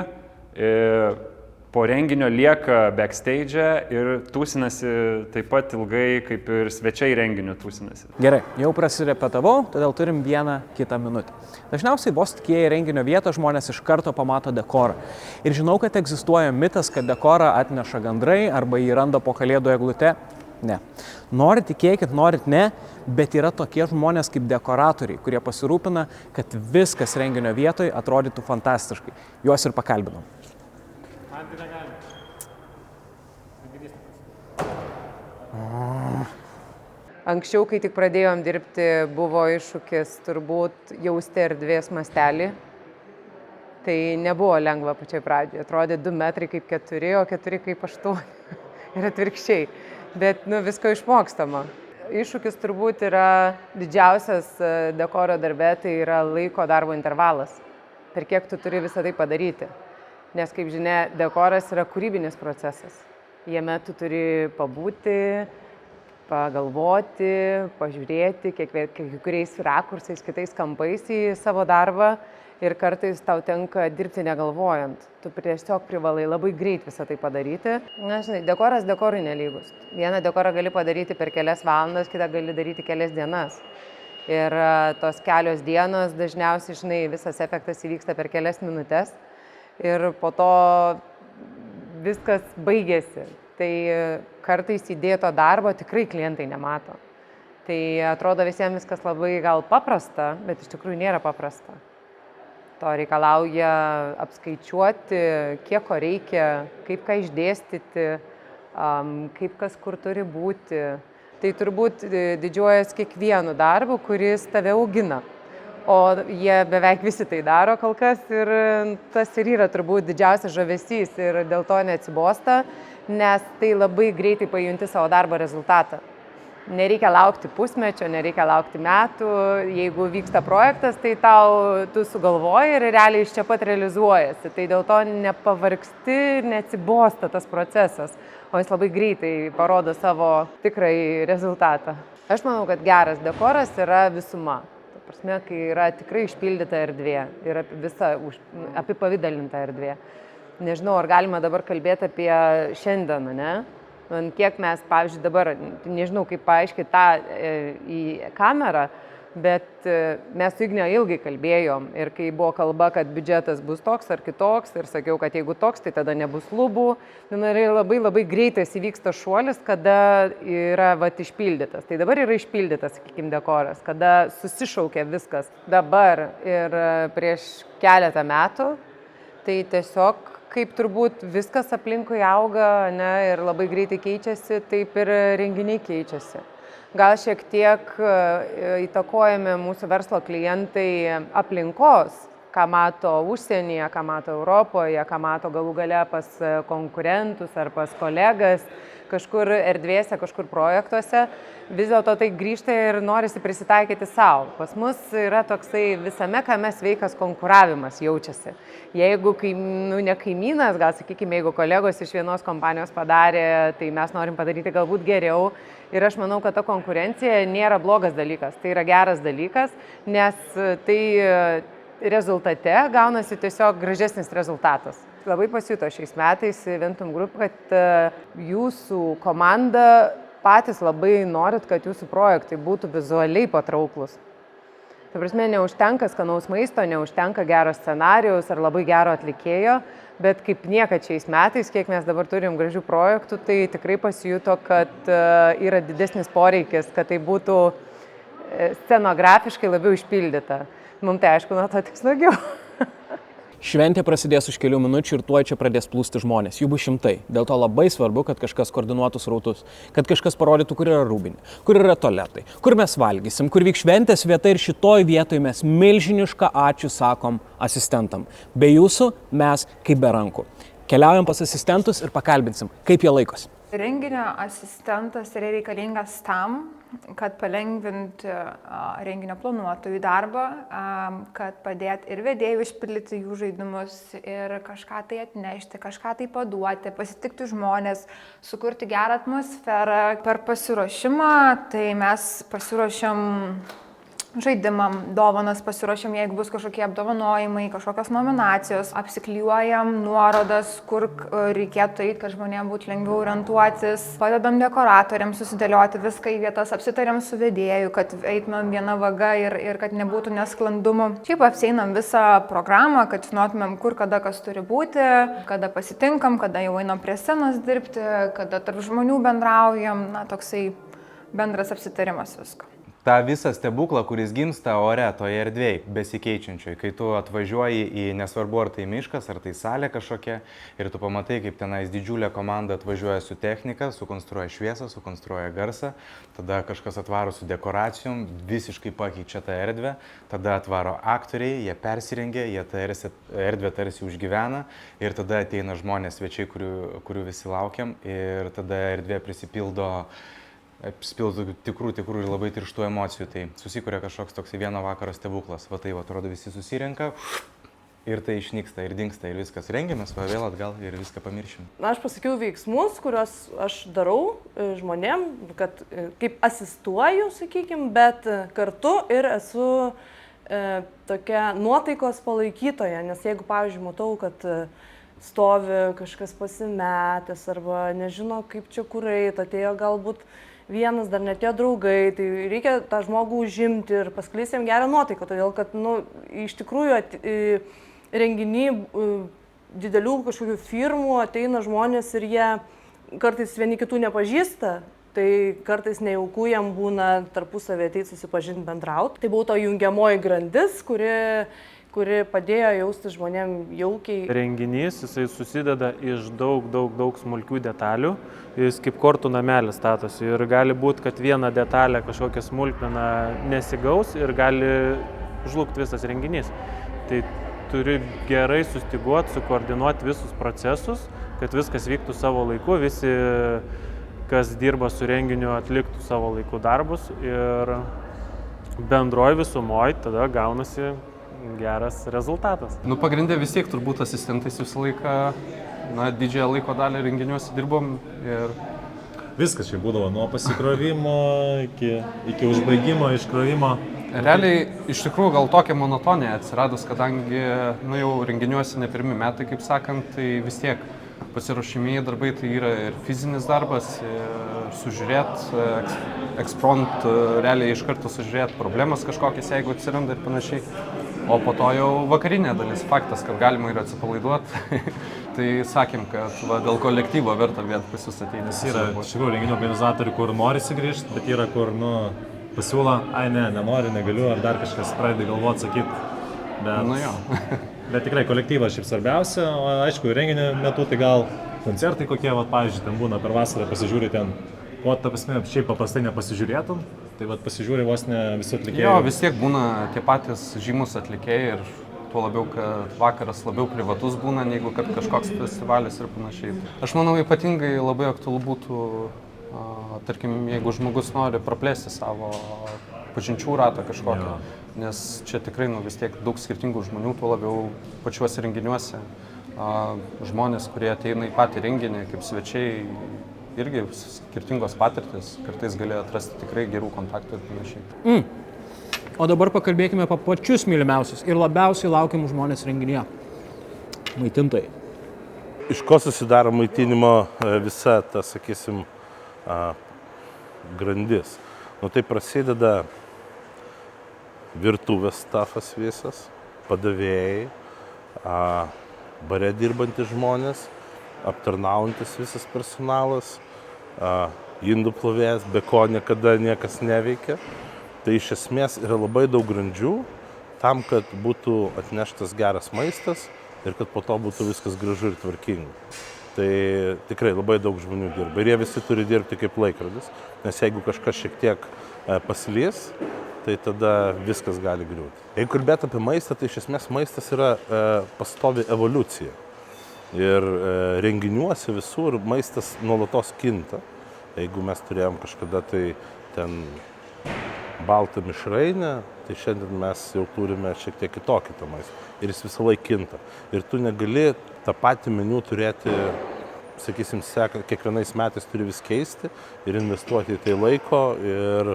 po renginio lieka backstage ir tūsinasi taip pat ilgai, kaip ir svečiai renginių tūsinasi. Gerai, jau prasirepetavau, todėl turim 1-2 minutę. Dažniausiai vos tik į renginio vietą žmonės iš karto pamato dekorą. Ir žinau, kad egzistuoja mitas, kad dekorą atneša gandrai arba jį randa po kalėdų eglute. Ne. Norit tikėkit, norit ne, bet yra tokie žmonės kaip dekoratoriai, kurie pasirūpina, kad viskas renginio vietoje atrodytų fantastiškai. Juos ir pakalbinau. Anksčiau, kai tik pradėjom dirbti, buvo iššūkis turbūt jausti erdvės mastelį. Tai nebuvo lengva pačioj pradžioje. Atrodė 2 metrai kaip 4, o 4 kaip 8. Ir atvirkščiai. Bet visko išmokstama. Iššūkis turbūt yra didžiausias dekoro darbe, tai yra laiko darbo intervalas. Per kiek tu turi visą tai padaryti. Nes, kaip žinia, dekoras yra kūrybinis procesas. Jame tu turi pabūti, pagalvoti, pažiūrėti kiekvienais rakursais, kitais kampais į savo darbą ir kartais tau tenka dirbti negalvojant. Tu tiesiog privalai labai greit visą tai padaryti. Na, žinai, dekoras dekorui nelygus. Vieną dekorą gali padaryti per kelias valandas, kitą gali daryti kelias dienas. Ir tos kelios dienos dažniausiai, žinai, visas efektas įvyksta per kelias minutės ir po to viskas baigėsi. Tai kartais įdėto darbo tikrai klientai nemato. Tai atrodo visiems viskas labai gal paprasta, bet iš tikrųjų nėra paprasta. To reikalauja apskaičiuoti, kiek ko reikia, kaip ką išdėstyti, kaip kas kur turi būti. Tai turbūt didžiuojas kiekvienu darbu, kuris tave augina. O jie beveik visi tai daro kol kas ir tas ir yra turbūt didžiausias žavesys ir dėl to neatsibosta, nes tai labai greitai pajunti savo darbo rezultatą. Nereikia laukti pusmečio, nereikia laukti metų. Jeigu vyksta projektas, tai tu sugalvoji ir realiai iš čia pat realizuojasi. Tai dėl to nepavargsti ir neatsibosta tas procesas, o jis labai greitai parodo savo tikrai rezultatą. Aš manau, kad geras dekoras yra visuma. Ta prasme, kai yra tikrai išpildyta erdvė ir visa apipavidalinta erdvė. Nežinau, ar galima dabar kalbėti apie šiandieną, ne? Kiek mes, pavyzdžiui, dabar, nežinau, kaip paaiškinti tą į kamerą, bet mes su Igne ilgai kalbėjom ir kai buvo kalba, kad biudžetas bus toks ar kitoks ir sakiau, kad jeigu toks, tai tada nebus lubų. Ir labai labai greitai įvyksta šuolis, kada yra išpildytas. Tai dabar yra išpildytas, sakykime, dekoras, kada susišaukia viskas dabar ir prieš keletą metų. Tai tiesiog kaip turbūt viskas aplinkui auga, ne, ir labai greitai keičiasi, taip ir renginiai keičiasi. Gal šiek tiek įtakojame mūsų verslo klientai aplinkos, ką mato užsienyje, ką mato Europoje, ką mato galų gale pas konkurentus ar pas kolegas, kažkur erdvėse, kažkur projektuose. Vis dėlto tai grįžta ir norisi prisitaikyti savo. Pas mus yra toksai visame kame sveikas konkuravimas jaučiasi. Jeigu ne kaimynas, gal sakykime, jeigu kolegos iš vienos kompanijos padarė, tai mes norim padaryti galbūt geriau. Ir aš manau, kad ta konkurencija nėra blogas dalykas, tai yra geras dalykas, nes tai rezultate gaunasi tiesiog gražesnis rezultatas. Labai pasijuto šiais metais Eventum Group, kad jūsų komanda patys labai norit, kad jūsų projektai būtų vizualiai patrauklus. Tai prasme, neužtenka skanaus maisto, neužtenka gero scenarijaus ar labai gero atlikėjo, bet kaip niekad šiais metais, kiek mes dabar turim gražių projektų, tai tikrai pasijuto, kad yra didesnis poreikis, kad tai būtų scenografiškai labiau išpildyta. Mums tai aišku, nuo to tik smagiau. Šventė prasidės už kelių minučių ir tuoj čia pradės plūsti žmonės. Jų bus šimtai. Dėl to labai svarbu, kad kažkas koordinuotų srautus, kad kažkas parodytų, kur yra rūbinė, kur yra tualetai, kur mes valgysim, kur vyks šventės vieta ir šitoj vietoj mes milžinišką ačiū sakom asistentam. Be jūsų mes kaip be rankų. Keliaujam pas asistentus ir pakalbinsim, kaip jie laikosi. Renginio asistentas yra reikalingas tam, kad palengvinti renginio planuotojų darbą, kad padėti ir vedėjų išpildyti jų žaidimus ir kažką tai atnešti, kažką tai paduoti, pasitikti žmonės, sukurti gerą atmosferą. Per pasiruošimą tai mes pasiruošiam žaidimam, dovanas pasiruošiam, jeigu bus kažkokie apdovanojimai, kažkokios nominacijos, apsiklijuojam nuorodas, kur reikėtų eiti, kad žmonėms būtų lengviau orientuotis, padedam dekoratoriams susidėlioti viską į vietas, apsitariam su vedėju, kad eitumėm viena vaga ir kad nebūtų nesklandumų. Šiaip apseinam visą programą, kad žinotumėm, kur kada kas turi būti, kada pasitinkam, kada jau einam prie scenos dirbti, kada tarp žmonių bendraujam, toksai bendras apsitarimas visko. tą visą stebuklą, kuris gimsta ore, toje erdvėje, besikeičiančioj, kai tu atvažiuoji į, nesvarbu ar tai miškas, ar tai salė kažkokia, ir tu pamatai, kaip tenais didžiulė komanda atvažiuoja su technika, sukonstruoja šviesą, sukonstruoja garsą, tada kažkas atvaro su dekoracijom, visiškai pakeičia tą erdvę, tada atvaro aktoriai, jie persirengia, jie tą erdvę tarsi užgyvena ir tada ateina žmonės, svečiai, kurių visi laukiam, ir tada erdvė prisipildo tikrų ir labai tirštų emocijų, tai susikuria kažkoks toks vieno vakaro stebuklas, va tai, va, atrodo, visi susirenka ir tai išnyksta ir dingsta ir viskas, rengiamės, va vėl atgal ir viską pamiršim. Na, aš pasakiau veiksmus, kuriuos aš darau žmonėm, kad kaip asistuoju, sakykime, bet kartu ir esu tokia nuotaikos palaikytoja, nes jeigu, pavyzdžiui, matau, kad stovi kažkas pasimetęs arba nežino, kaip čia kur eit, atėjo galbūt vienas, dar netėjo draugai, tai reikia tą žmogų užimti ir paskleisti jam gerą nuotaiką, todėl kad, iš tikrųjų renginį didelių kažkokių firmų ateina žmonės ir jie kartais vieni kitų nepažįsta, tai kartais nejauku jam būna tarpusavį ateiti susipažinti, bendrauti. Tai buvo to jungiamoji grandis, kuri padėjo jausti žmonėm jaukiai. Renginys, jisai susideda iš daug smulkių detalių, jis kaip kortų namelis statosi ir gali būti, kad viena detalė kažkokia smulkmena nesigaus ir gali žlugti visas renginys. Tai turi gerai sustiguoti, sukoordinuoti visus procesus, kad viskas vyktų savo laiku, visi, kas dirba su renginiu, atliktų savo laiku darbus ir bendroji visumoji tada gaunasi geras rezultatas. Pagrindė vis tiek turbūt asistentais visą laiką, didžiąją laiko dalį renginiuose dirbom ir viskas čia būdavo nuo pasikrovimo iki užbaigimo, iškrovimo. Realiai iš tikrųjų gal tokia monotonija atsiradus, kadangi jau renginiuose ne pirmi metai, kaip sakant, tai vis tiek pasiruošimieji darbai tai yra ir fizinis darbas, ir sužiūrėti, eksprompt realiai iš karto sužiūrėti problemas kažkokias, jeigu atsiranda ir panašiai. O po to jau vakarinė dalis, faktas, kad galima ir atsipalaiduoti. Tai sakėm, kad dėl kolektyvo verta vėl pas jūs ateiti. Yra iš tikrųjų renginių organizatorių, kur norisi grįžti, bet yra kur pasiūlo, nenoriu, negaliu, ar dar kažkas pradeda galvoti, sakyti. Bet tikrai kolektyvas šiaip svarbiausia, o aišku, renginio metu tai gal koncertai kokie, pavyzdžiui, ten būna per vasarą, pasižiūri ten, o ta prasme, šiaip paprastai nepasižiūrėtum, tai pasižiūri vos ne visų atlikėjų. Jo, vis tiek būna tie patys žymus atlikėjai ir tuo labiau, kad vakaras labiau privatus būna, negu kad kažkoks festivalis ir panašiai. Aš manau, ypatingai labai aktualu būtų, tarkim, jeigu žmogus nori praplėsti savo pažinčių ratą kažkokį, nes čia tikrai vis tiek daug skirtingų žmonių, tuo labiau pačiuose renginiuose. Žmonės, kurie ateina į patį renginį kaip svečiai, irgi skirtingos patirtis, kartais gali atrasti tikrai gerų kontaktų ir panašiai. O dabar pakalbėkime apie pačius mylimiausius ir labiausiai laukiamus žmonės renginyje. Maitintojai. Iš ko susidaro maitinimo visa ta, sakysim, grandis? Tai prasideda virtuvės stafas visas, padavėjai, bare dirbantys žmonės, aptarnaujantis visas personalas, indų plovėjas, be ko niekada niekas neveikia. Tai iš esmės yra labai daug grandžių tam, kad būtų atneštas geras maistas ir kad po to būtų viskas gražu ir tvarkinga. Tai tikrai labai daug žmonių dirba ir jie visi turi dirbti kaip laikrodis, nes jeigu kažkas šiek tiek paslys, tai tada viskas gali griūti. Jeigu kalbėt apie maistą, tai iš esmės maistas yra pastovi evoliucija. Ir renginiuose visur maistas nuolatos kinta. Jeigu mes turėjom kažkada tai ten baltą mišrainę, tai šiandien mes jau turime šiek tiek kitokį tą maistą. Ir jis visą laiką kinta. Ir tu negali tą patį meniu turėti, sakysim, kiekvienais metais turi vis keisti ir investuoti į tai laiko ir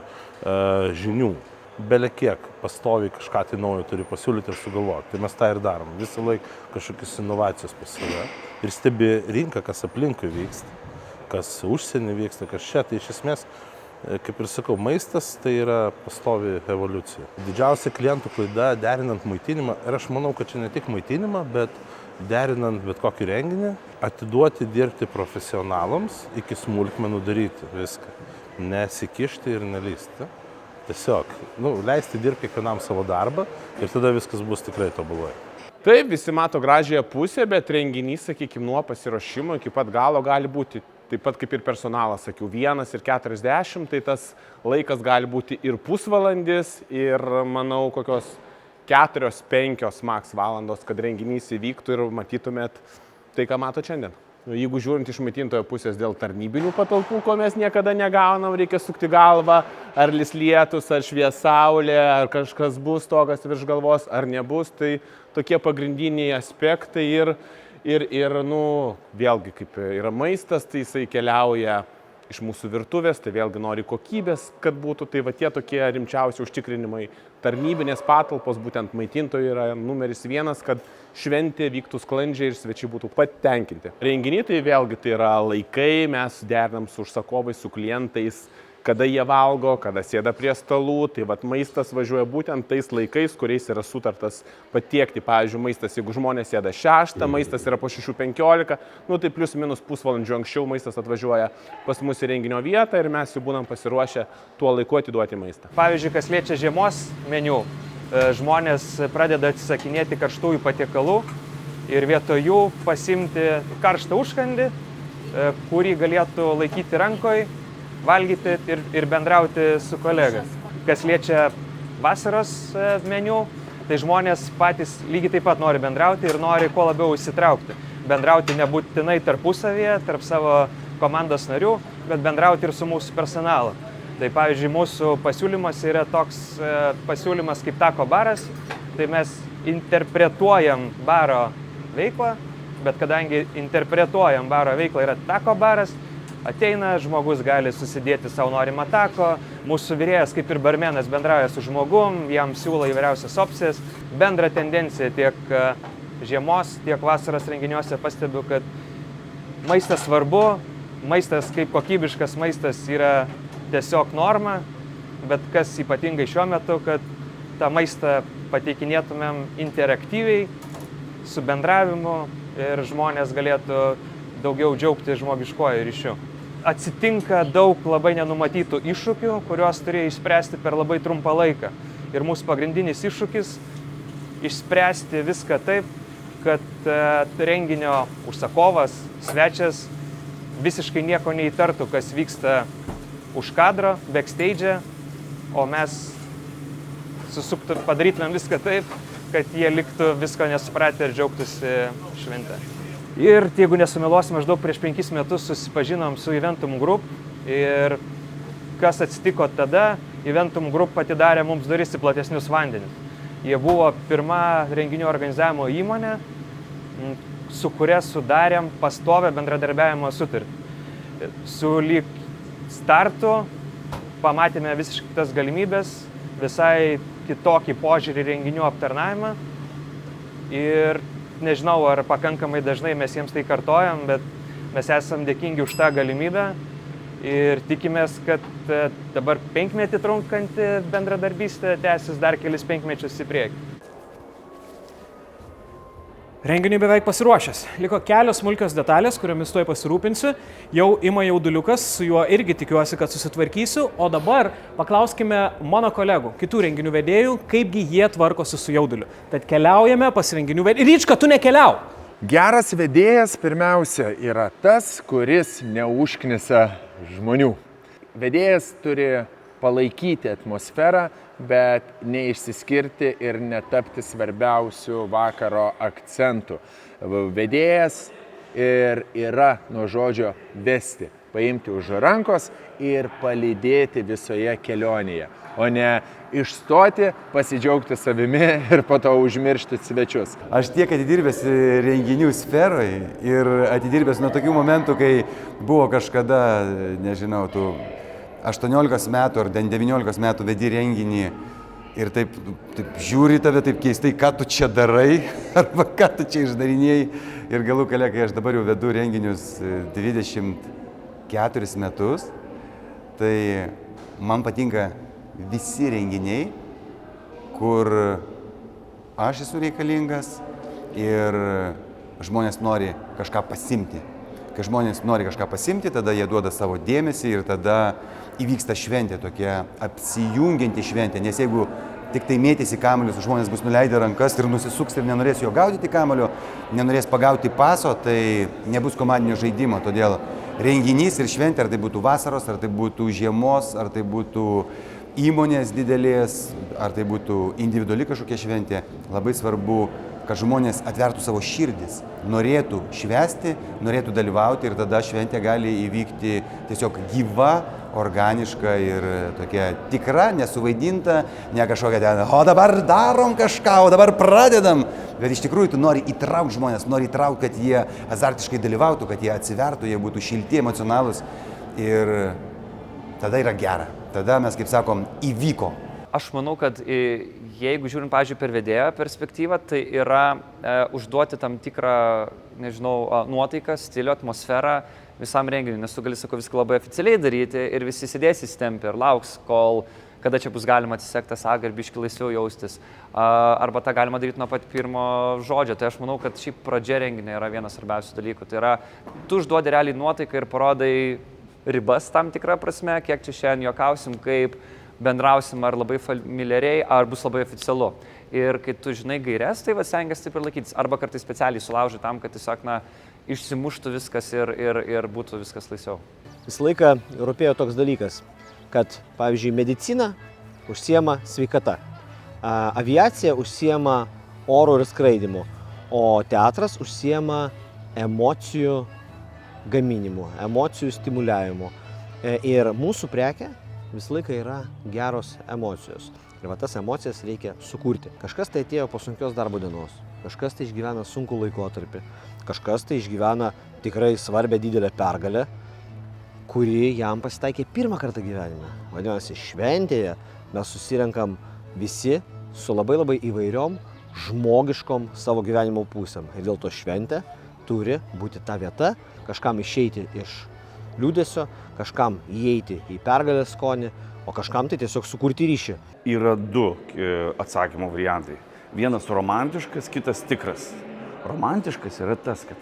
žinių. Bele kiek pastoviai kažką tai naujo turi pasiūlyti ir sugalvoti. Tai mes tą ir darom. Visą laiką kažkokios inovacijos pas save. Ir stebi rinką, kas aplinkui vyksta, kas užsienį vyksta, kas čia. Tai iš esmės, kaip ir sakau, maistas tai yra pastovi evoliucija. Didžiausia klientų klaida derinant maitinimą, ir aš manau, kad čia ne tik maitinimą, bet derinant bet kokį renginį, atiduoti dirbti profesionalams, iki smulkmenų daryti viską. Nesikišti ir nelysti. Tiesiog, leisti dirbti kiekvienam savo darbą ir tada viskas bus tikrai tobulai. Taip, visi mato gražiąją pusę, bet renginys, sakykime, nuo pasiruošimo iki pat galo gali būti, taip pat kaip ir personalas, sakiau, 1:40, tai tas laikas gali būti ir pusvalandis, ir, manau, kokios 4-5 maks valandos, kad renginys įvyktų ir matytumėt tai, ką mato šiandien. Jeigu žiūrint iš maitintojo pusės dėl tarnybinių patalpų, ko mes niekada negaunam, reikia sukti galvą, ar lis lietus, ar švies saulė, ar kažkas bus tokas virš galvos, ar nebus, tai tokie pagrindiniai aspektai ir vėlgi, kaip yra maistas, tai jisai keliauja iš mūsų virtuvės, tai vėlgi nori kokybės, kad būtų, tai va tie tokie rimčiausi užtikrinimai. Tarnybinės patalpos, būtent maitintojų yra numeris 1, kad šventė vyktų sklandžiai ir svečiai būtų patenkinti. Renginiai tai vėlgi tai yra laikai, mes derinam su užsakovais, su klientais, kada jie valgo, kada sėda prie stalų, tai vat maistas važiuoja būtent tais laikais, kuriais yra sutartas patiekti. Pavyzdžiui, maistas, jeigu žmonės sėda 6, maistas yra po 6:15, tai plius minus pusvalandžiu anksčiau maistas atvažiuoja pas mus į renginio vietą ir mes jau būnam pasiruošę tuo laiku atiduoti maistą. Pavyzdžiui, kas liečia žiemos meniu, žmonės pradeda atsisakinėti karštųjų patiekalų ir vietoj jų pasimti karštą užkandį, kurį galėtų laikyti rankoje, valgyti ir bendrauti su kolegas. Kas liečia vasaros meniu, tai žmonės patys lygiai taip pat nori bendrauti ir nori kuo labiau įsitraukti. Bendrauti nebūtinai tarpusavyje, tarp savo komandos narių, bet bendrauti ir su mūsų personalu. Tai pavyzdžiui, mūsų pasiūlymas yra toks pasiūlymas kaip tako baras, tai mes interpretuojam baro veiklą, bet kadangi interpretuojam baro veiklą yra tako baras, ateina, žmogus gali susidėti savo norimą tako, mūsų virėjas kaip ir barmenas bendrauja su žmogum, jam siūlo įvairiausias opcijas. Bendra tendencija tiek žiemos, tiek vasaros renginiuose pastebiu, kad maistas svarbu, maistas kaip kokybiškas maistas yra tiesiog norma, bet kas ypatingai šiuo metu, kad tą maistą pateikinėtumėm interaktyviai, su bendravimu ir žmonės galėtų daugiau džiaugti žmogiškuoju ryšiu. Atsitinka daug labai nenumatytų iššūkių, kuriuos turėjo išspręsti per labai trumpą laiką. Ir mūsų pagrindinis iššūkis - išspręsti viską taip, kad renginio užsakovas, svečias visiškai nieko neįtartų, kas vyksta už kadro, backstage, o mes padarytumėm viską taip, kad jie liktų visko nesupratę ir džiaugtųsi šventę. Ir jeigu nesumeluosiu, maždaug prieš 5 metus susipažinom su Eventum Group ir kas atsitiko tada, Eventum Group atidarė mums duris į platesnius vandenis. Jie buvo pirma renginių organizavimo įmonė, su kuria sudarėm pastovę bendradarbiavimo sutartį. Su lyg startu pamatėme visiškai kitas galimybės, visai kitokį požiūrį renginių aptarnavimą ir nežinau, ar pakankamai dažnai mes jiems tai kartojam, bet mes esam dėkingi už tą galimybę ir tikimės, kad dabar 5 metį trunkanti bendradarbystė tęsis dar kelis 5 mečius į priekį. Renginiui beveik pasiruošęs. Liko kelios smulkios detalės, kuriomis tuoj pasirūpinsiu. Jau ima jauduliukas, su juo irgi tikiuosi, kad susitvarkysiu. O dabar paklauskime mano kolegų, kitų renginių vedėjų, kaipgi jie tvarkosi su jauduliu. Tad keliaujame pas renginių vedėjų. Ryčka, tu nekeliau! Geras vedėjas pirmiausia yra tas, kuris neužknisa žmonių. Vedėjas turi palaikyti atmosferą, bet neišsiskirti ir netapti svarbiausių vakaro akcentų. Vedėjas ir yra nuo žodžio vesti. paimti už rankos ir palydėti visoje kelionėje, o ne išstoti, pasidžiaugti savimi ir po to užmiršti svečius. Aš tiek atidirbęs renginių sferoje ir atidirbęs nuo tokių momentų, kai buvo kažkada, nežinau, tu 18 metų ar 19 metų vedi renginį ir taip žiūri tave taip keistai, ką tu čia darai arba ką tu čia išdarinėjai. Ir galų gale, kai aš dabar jau vedu renginius 24 metus, tai man patinka visi renginiai, kur aš esu reikalingas ir žmonės nori kažką pasimti. Kai žmonės nori kažką pasimti, tada jie duoda savo dėmesį ir tada įvyksta šventė, tokia apsijungianti šventė. Nes jeigu tik tai mėtysi kamuolius, žmonės bus nuleidę rankas ir nusisuks ir nenorės jo gaudyti kamuolio, nenorės pagauti paso, tai nebus komandinio žaidimo. Todėl renginys ir šventė, ar tai būtų vasaros, ar tai būtų žiemos, ar tai būtų įmonės didelės, ar tai būtų individuali kažkokia šventė, labai svarbu, kad žmonės atvertų savo širdis, norėtų švęsti, norėtų dalyvauti ir tada šventė gali įvykti tiesiog gyva, organiška ir tokia tikra, nesuvaidinta, ne kažkokia ten, o dabar darom kažką, o dabar pradedam. Bet iš tikrųjų tu nori įtraukti žmonės, nori įtraukti, kad jie azartiškai dalyvautų, kad jie atsivertų, jie būtų šilti, emocionalūs ir tada yra gera. Tada mes, kaip sakom, įvyko. Aš manau, kad jeigu žiūrint, pavyzdžiui, per vedėjo perspektyvą, tai yra užduoti tam tikrą, nežinau, nuotaiką, stilių, atmosferą visam renginiui, nes tu gali, sakau, viską labai oficialiai daryti ir visi sėdės įsitempę ir lauks, kada čia bus galima atsisekti tą sagą ir biškį laisviau jaustis. Arba tą galima daryti nuo pat pirmo žodžio. Tai aš manau, kad šiaip pradžia renginio yra vienas svarbiausių dalykų. Tai yra, tu užduodi realiai nuotaiką ir parodai ribas tam tikrą prasme, kiek čia šiandien juokausim, kaip bendrausim, ar labai familiariai, ar bus labai oficialu. Ir kai tu žinai gaires, tai stengiasi taip ir laikytis. Arba kartais specialiai sulauži tam, kad tiesiog, išsimuštų viskas ir būtų viskas laisviau. Visą laiką rūpėjo toks dalykas, kad, pavyzdžiui, medicina užsiema sveikata, aviacija užsiema oro ir skraidimu, o teatras užsiema emocijų gaminimu, emocijų stimuliavimu. Ir mūsų prekė visą laiką yra geros emocijos. Ir tas emocijas reikia sukurti. Kažkas tai atėjo po sunkios darbo dienos, kažkas tai išgyvena sunkų laikotarpį, kažkas tai išgyvena tikrai svarbę didelę pergalę, kuri jam pasitaikė pirmą kartą gyvenime. Vadinasi, šventėje mes susirenkam visi su labai įvairiom žmogiškom savo gyvenimo pusėm. Ir dėl to šventė turi būti ta vieta, kažkam išeiti iš liūdesio, kažkam įeiti į pergalės skonį, o kažkam tai tiesiog sukurti ryšį. Yra du atsakymo variantai. Vienas romantiškas, kitas tikras. Romantiškas yra tas, kad,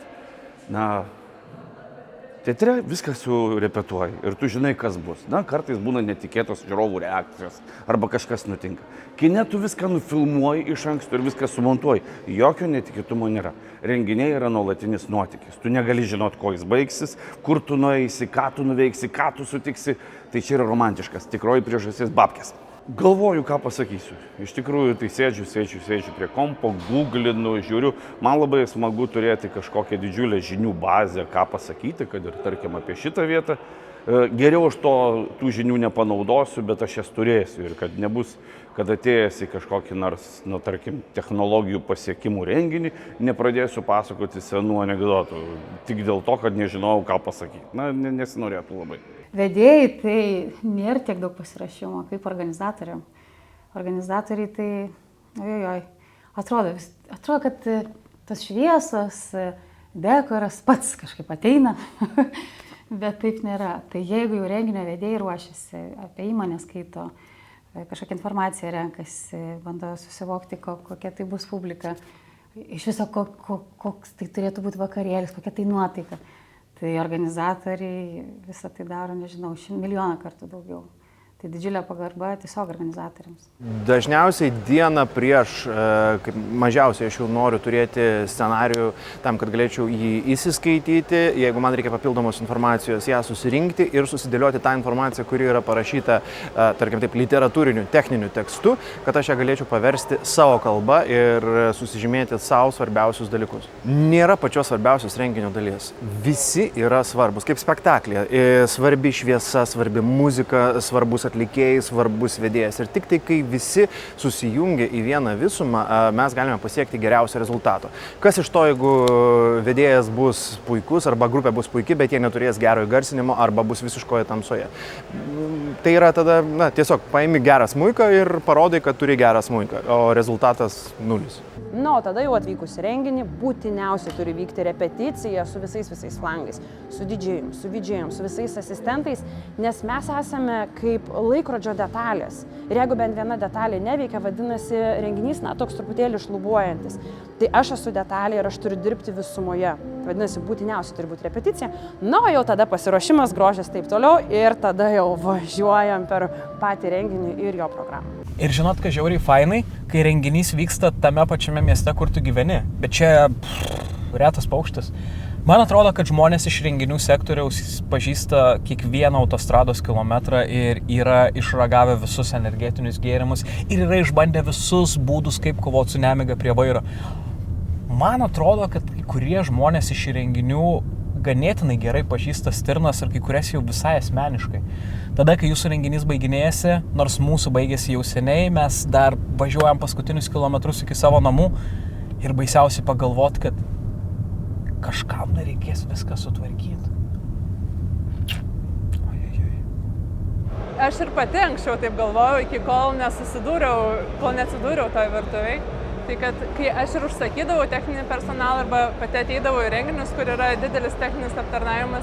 teatre viską surepetuoji ir tu žinai, kas bus. Kartais būna netikėtos žiūrovų reakcijos arba kažkas nutinka. Kine tu viską nufilmuoji iš anksto ir viską sumontuoji. Jokio netikėtumo nėra. Renginiai yra nuolatinis nuotykis. Tu negali žinot, ko jis baigsis, kur tu nueisi, ką tu nuveiksi, ką tu sutiksi. Tai čia yra romantiškas, tikroji priežastis babkės. Galvoju, ką pasakysiu. Iš tikrųjų, tai sėdžiu prie kompo, googlinu, žiūriu. Man labai smagu turėti kažkokią didžiulę žinių bazę, ką pasakyti, kad ir tarkim apie šitą vietą. Geriau aš tų žinių nepanaudosiu, bet aš jas turėsiu ir kad nebus, kad atėjęs į kažkokį nors, tarkim, technologijų pasiekimų renginį, nepradėsiu pasakoti senų anekdotų, tik dėl to, kad nežinojau, ką pasakyti. Nesinorėtų labai. Vedėjai tai nėra tiek daug pasirašymo kaip organizatoriam. Organizatoriai tai, atrodo, kad tas šviesos, dekoras pats kažkaip ateina, bet taip nėra. Tai jeigu jau renginio vedėjai ruošiasi, apie įmonę skaito, kažkokią informaciją renkasi, bando susivokti, kokia tai bus publika, iš viso koks tai turėtų būti vakarėlis, kokia tai nuotaika. Tai organizatoriai visą tai daro, nežinau, 1 milijoną kartų daugiau. Tai didžiulė pagarba tiesiog organizatoriams. Dažniausiai dieną prieš, kaip mažiausiai aš jau noriu turėti scenarijų tam, kad galėčiau jį įsiskaityti, jeigu man reikia papildomos informacijos, ją susirinkti ir susidėlioti tą informaciją, kuri yra parašyta, tarkim taip, literatūriniu, techniniu tekstu, kad aš ją galėčiau paversti savo kalbą ir susižymėti savo svarbiausius dalykus. Nėra pačios svarbiausios renginio dalies. Visi yra svarbus, kaip spektaklė. Svarbi šviesa, svarbi muzika, svarbus atlikėjai, svarbus vedėjas. Ir tik tai, kai visi susijungia į vieną visumą, mes galime pasiekti geriausią rezultatą. Kas iš to, jeigu vedėjas bus puikus arba grupė bus puiki, bet jie neturės gero įgarsinimo arba bus visiškoje tamsoje. Tai yra tada, tiesiog paimi gerą smuiką ir parodai, kad turi gerą smuiką, o rezultatas nulis. O tada jau atvykus į renginį, būtiniausiai turi vykti repeticija su visais flangais, su didžėjim, su vidžėjim, su visais asistentais, nes mes esame kaip laikrodžio detalės. Ir jeigu bent viena detalė neveikia, vadinasi, renginys, toks truputėlį šlubuojantis. Tai aš esu detalė ir aš turiu dirbti visumoje. Vadinasi, būtiniausiai turi būti repeticija. O jau tada pasiruošimas, grožis taip toliau ir tada jau važiuojam per patį renginį ir jo programą. Ir žinot, kad žiauriai fainai, kai renginys vyksta tame pačiame mieste, kur tu gyveni. Bet čia retas paukštis. Man atrodo, kad žmonės iš renginių sektoriaus pažįsta kiekvieną autostrados kilometrą ir yra išragavę visus energetinius gėrimus ir yra išbandę visus būdus, kaip kovoti su nemiga prie vairo. Man atrodo, kad kai kurie žmonės iš renginių ganėtinai gerai pažįsta stirnas ir kai kurias jau visai asmeniškai. Tada, kai jūsų renginys baiginėjasi, nors mūsų baigėsi jau seniai, mes dar važiuojam paskutinius kilometrus iki savo namų ir baisiausiai pagalvoti, kad kažkam nereikės viską sutvarkyti. Aš ir pati anksčiau taip galvojau, iki kol neatsidūriau toj virtuviai. Tai kad kai aš ir užsakydavau techninį personalą arba pati ateidavau į renginius, kur yra didelis techninis aptarnavimas,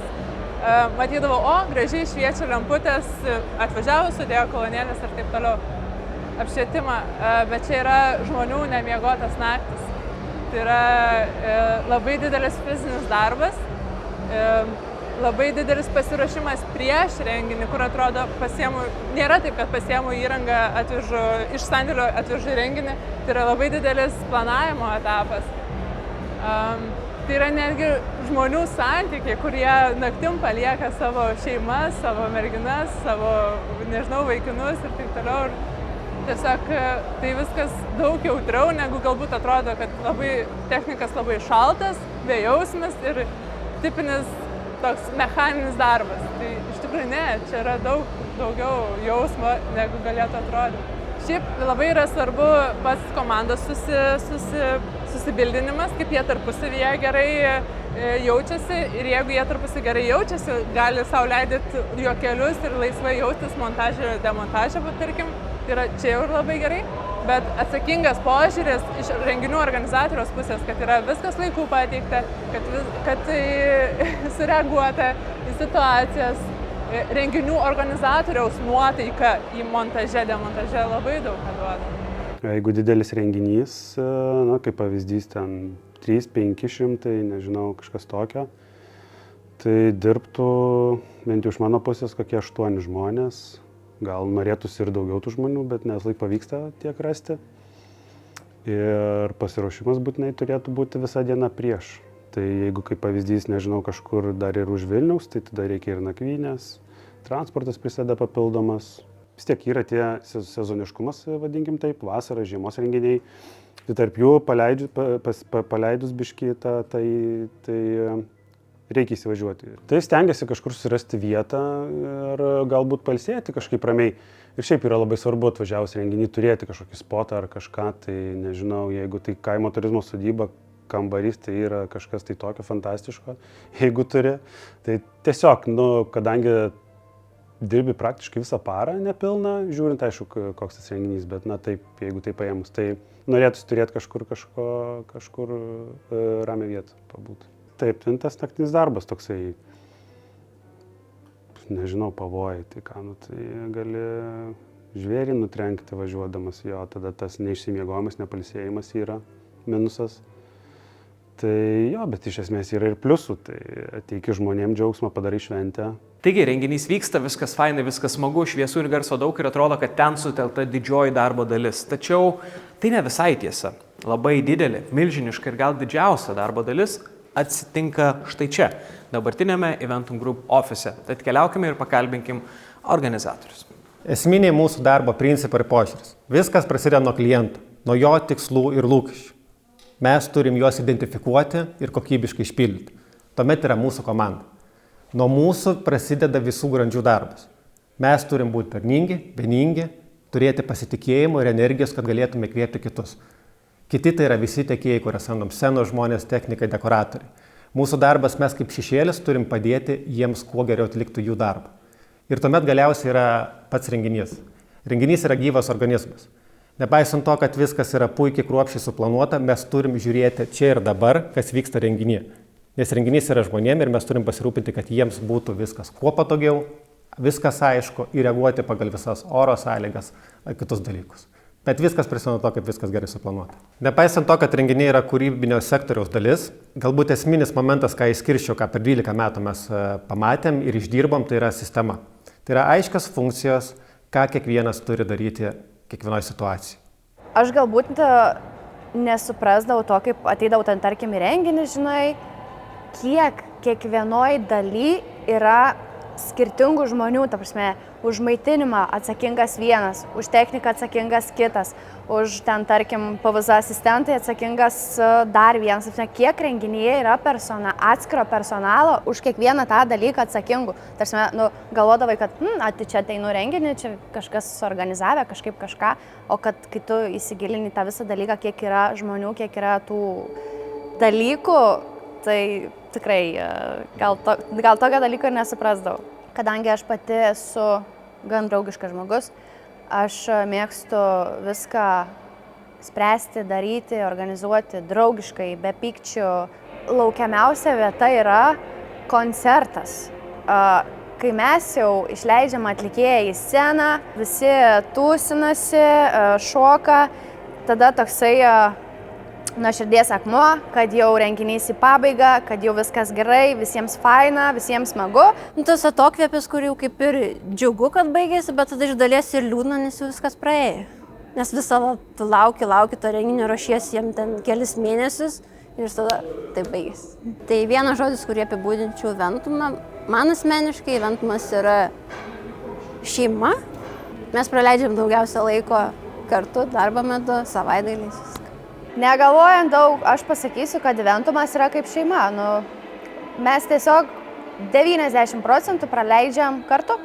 matydavau, gražiai šviečia lemputės, atvažiavo, sudėjo kolonėlės ir taip toliau apšvietimą, bet čia yra žmonių nemiegotas naktis. Tai yra labai didelis fizinis darbas, labai didelis pasiruošimas prieš renginį, kur atrodo nėra taip, kad pasiemu įrangą, iš sandėlio atvežu į renginį, tai yra labai didelis planavimo etapas. Tai yra netgi žmonių santykiai, kurie naktim palieka savo šeimas, savo merginas, savo, vaikinus ir taip toliau. Tiesiog tai viskas daug jautriau, negu galbūt atrodo, kad technikas labai šaltas, bejausmis ir tipinis toks mechaninis darbas. Tai iš tikrųjų ne, čia yra daugiau jausmo, negu galėtų atrodyti. Šiaip labai yra svarbu pats komandos susibildinimas, kaip jie tarpusavyje gerai jaučiasi ir jeigu jie tarpusavy gerai jaučiasi, gali sau leidyti juokelius ir laisvai jaustis montažą ir demontažą, tarkim, tai yra čia jau labai gerai. Bet atsakingas požiūris iš renginių organizatoriaus pusės, kad yra viskas laiku pateikta, kad sureaguota į situacijas, renginių organizatoriaus nuotaika į montaže, demontaže labai daug ką duoda. Jeigu didelis renginys, kaip pavyzdys ten 300-500, nežinau, kažkas tokio, tai dirbtų bent jau iš mano pusės kokie 8 žmonės. Gal norėtųsi ir daugiau tų žmonių, bet ne visąlaik pavyksta tiek rasti. Ir pasiruošimas būtinai turėtų būti visą dieną prieš. Tai jeigu kaip pavyzdys, nežinau, kažkur dar ir už Vilniaus, tai tada reikia ir nakvynės, transportas prisideda papildomas. Vis tiek yra tie sezoniškumas, vadinkim taip, vasara, žiemos renginiai. Tai tarp jų paleidus biškį, tai reikia įsivažiuoti. Tai stengiasi kažkur surasti vietą ir galbūt pailsėti kažkaip ramiai. Ir šiaip yra labai svarbu atvažiavus renginį turėti kažkokį spotą ar kažką, tai nežinau, jeigu tai kaimo turizmo sodyba, kambarys, tai yra kažkas tai tokio fantastiško, jeigu turi. Tai tiesiog, kadangi dirbi praktiškai visą parą nepilną, žiūrint, aišku, koks tas renginys, bet taip, jeigu tai paėmus, tai norėtųsi turėti kažkur ramią vietą pabūti. Taip, tas naktinis darbas toksai, nežinau, pavojai, tai tai gali žvėrį nutrenkti važiuodamas, jo, tada tas neišsimiegojimas, nepalsėjimas yra minusas. Tai jo, bet iš esmės yra ir pliusų, tai ateiki žmonėm džiaugsmą, padarai šventę, Taigi, renginys vyksta, viskas fainai, viskas smagu, šviesų ir garso daug ir atrodo, kad ten sutelta didžioji darbo dalis. Tačiau tai ne visai tiesa. Labai didelė, milžiniška ir gal didžiausia darbo dalis atsitinka štai čia, dabartinėme Eventum Group ofise. Tad keliaukime ir pakalbinkim organizatorius. Esminiai mūsų darbo principai ir požiūris. Viskas prasideda nuo kliento, nuo jo tikslų ir lūkesčių. Mes turim juos identifikuoti ir kokybiškai išpildyti. Tuomet yra mūsų komanda. Nuo mūsų prasideda visų grandžių darbas. Mes turim būti darningi, vieningi, turėti pasitikėjimo ir energijos, kad galėtume įkvėpti kitus. Kiti tai yra visi tiekėjai, kuriuos samdom, scenos žmonės, technikai, dekoratoriai. Mūsų darbas, mes kaip šešėlis turim padėti jiems kuo geriau atlikti jų darbą. Ir tuomet galiausiai yra pats renginys. Renginys yra gyvas organizmas. Nepaisant to, kad viskas yra puikiai kruopščiai suplanuota, mes turim žiūrėti čia ir dabar, kas vyksta renginyje. Nes renginys yra žmonėm ir mes turim pasirūpinti, kad jiems būtų viskas kuo patogiau, viskas aišku ir reaguoti pagal visas oro sąlygas ar kitus dalykus. Bet viskas prisideda nuo to, kaip viskas gerai suplanuota. Nepaisant to, kad renginiai yra kūrybinio sektoriaus dalis, galbūt esminis momentas, ką išskirčiau, ką per 12 metų mes pamatėm ir išdirbom, tai yra sistema. Tai yra aiškios funkcijos, ką kiekvienas turi daryti kiekvienoje situacijoje. Aš galbūt nesuprasdavau to, kaip ateidavau ten, tarkim, į renginį, žinai, kiek kiekvienoj daly yra skirtingų žmonių, ta prasme, už maitinimą atsakingas vienas, už techniką atsakingas kitas, už ten, tarkim, PVZ asistentai atsakingas dar vienas. Kiek renginyje yra atskiro personalo už kiekvieną tą dalyką atsakingų. Tarsi, galvodavai, kad čia ateinu renginį, čia kažkas suorganizavę, kažkaip kažką, o kad kai tu įsigilini tą visą dalyką, kiek yra žmonių, kiek yra tų dalykų, tai tikrai gal tokio dalyko ir nesuprasdavau. Kadangi aš pati esu gan draugiškas žmogus, aš mėgstu viską spręsti, daryti, organizuoti draugiškai, be pykčių. Laukiamiausia vieta yra koncertas. Kai mes jau išleidžiam atlikėją į sceną, visi tūsinasi, šoka, tada toksai nuo širdies akmuo, kad jau renginys į pabaigą, kad jau viskas gerai, visiems faina, visiems smagu. Tas atokvėpis, kur jau kaip ir džiugu, kad baigėsi, bet tada iš dalies ir liūdna, nes jau viskas praėjo. Nes visada tu lauki to renginio, ruošiesi jam ten kelis mėnesius ir tada tai baigėsi. Tai vienas žodis, kurį apibūdinčiau Eventumą, man asmeniškai Eventumas yra šeima. Mes praleidžiam daugiausia laiko kartu, darbo metu, savaitgaliais. Negalvojant daug, aš pasakysiu, kad Eventumas yra kaip šeima. Mes tiesiog 90% praleidžiam kartu.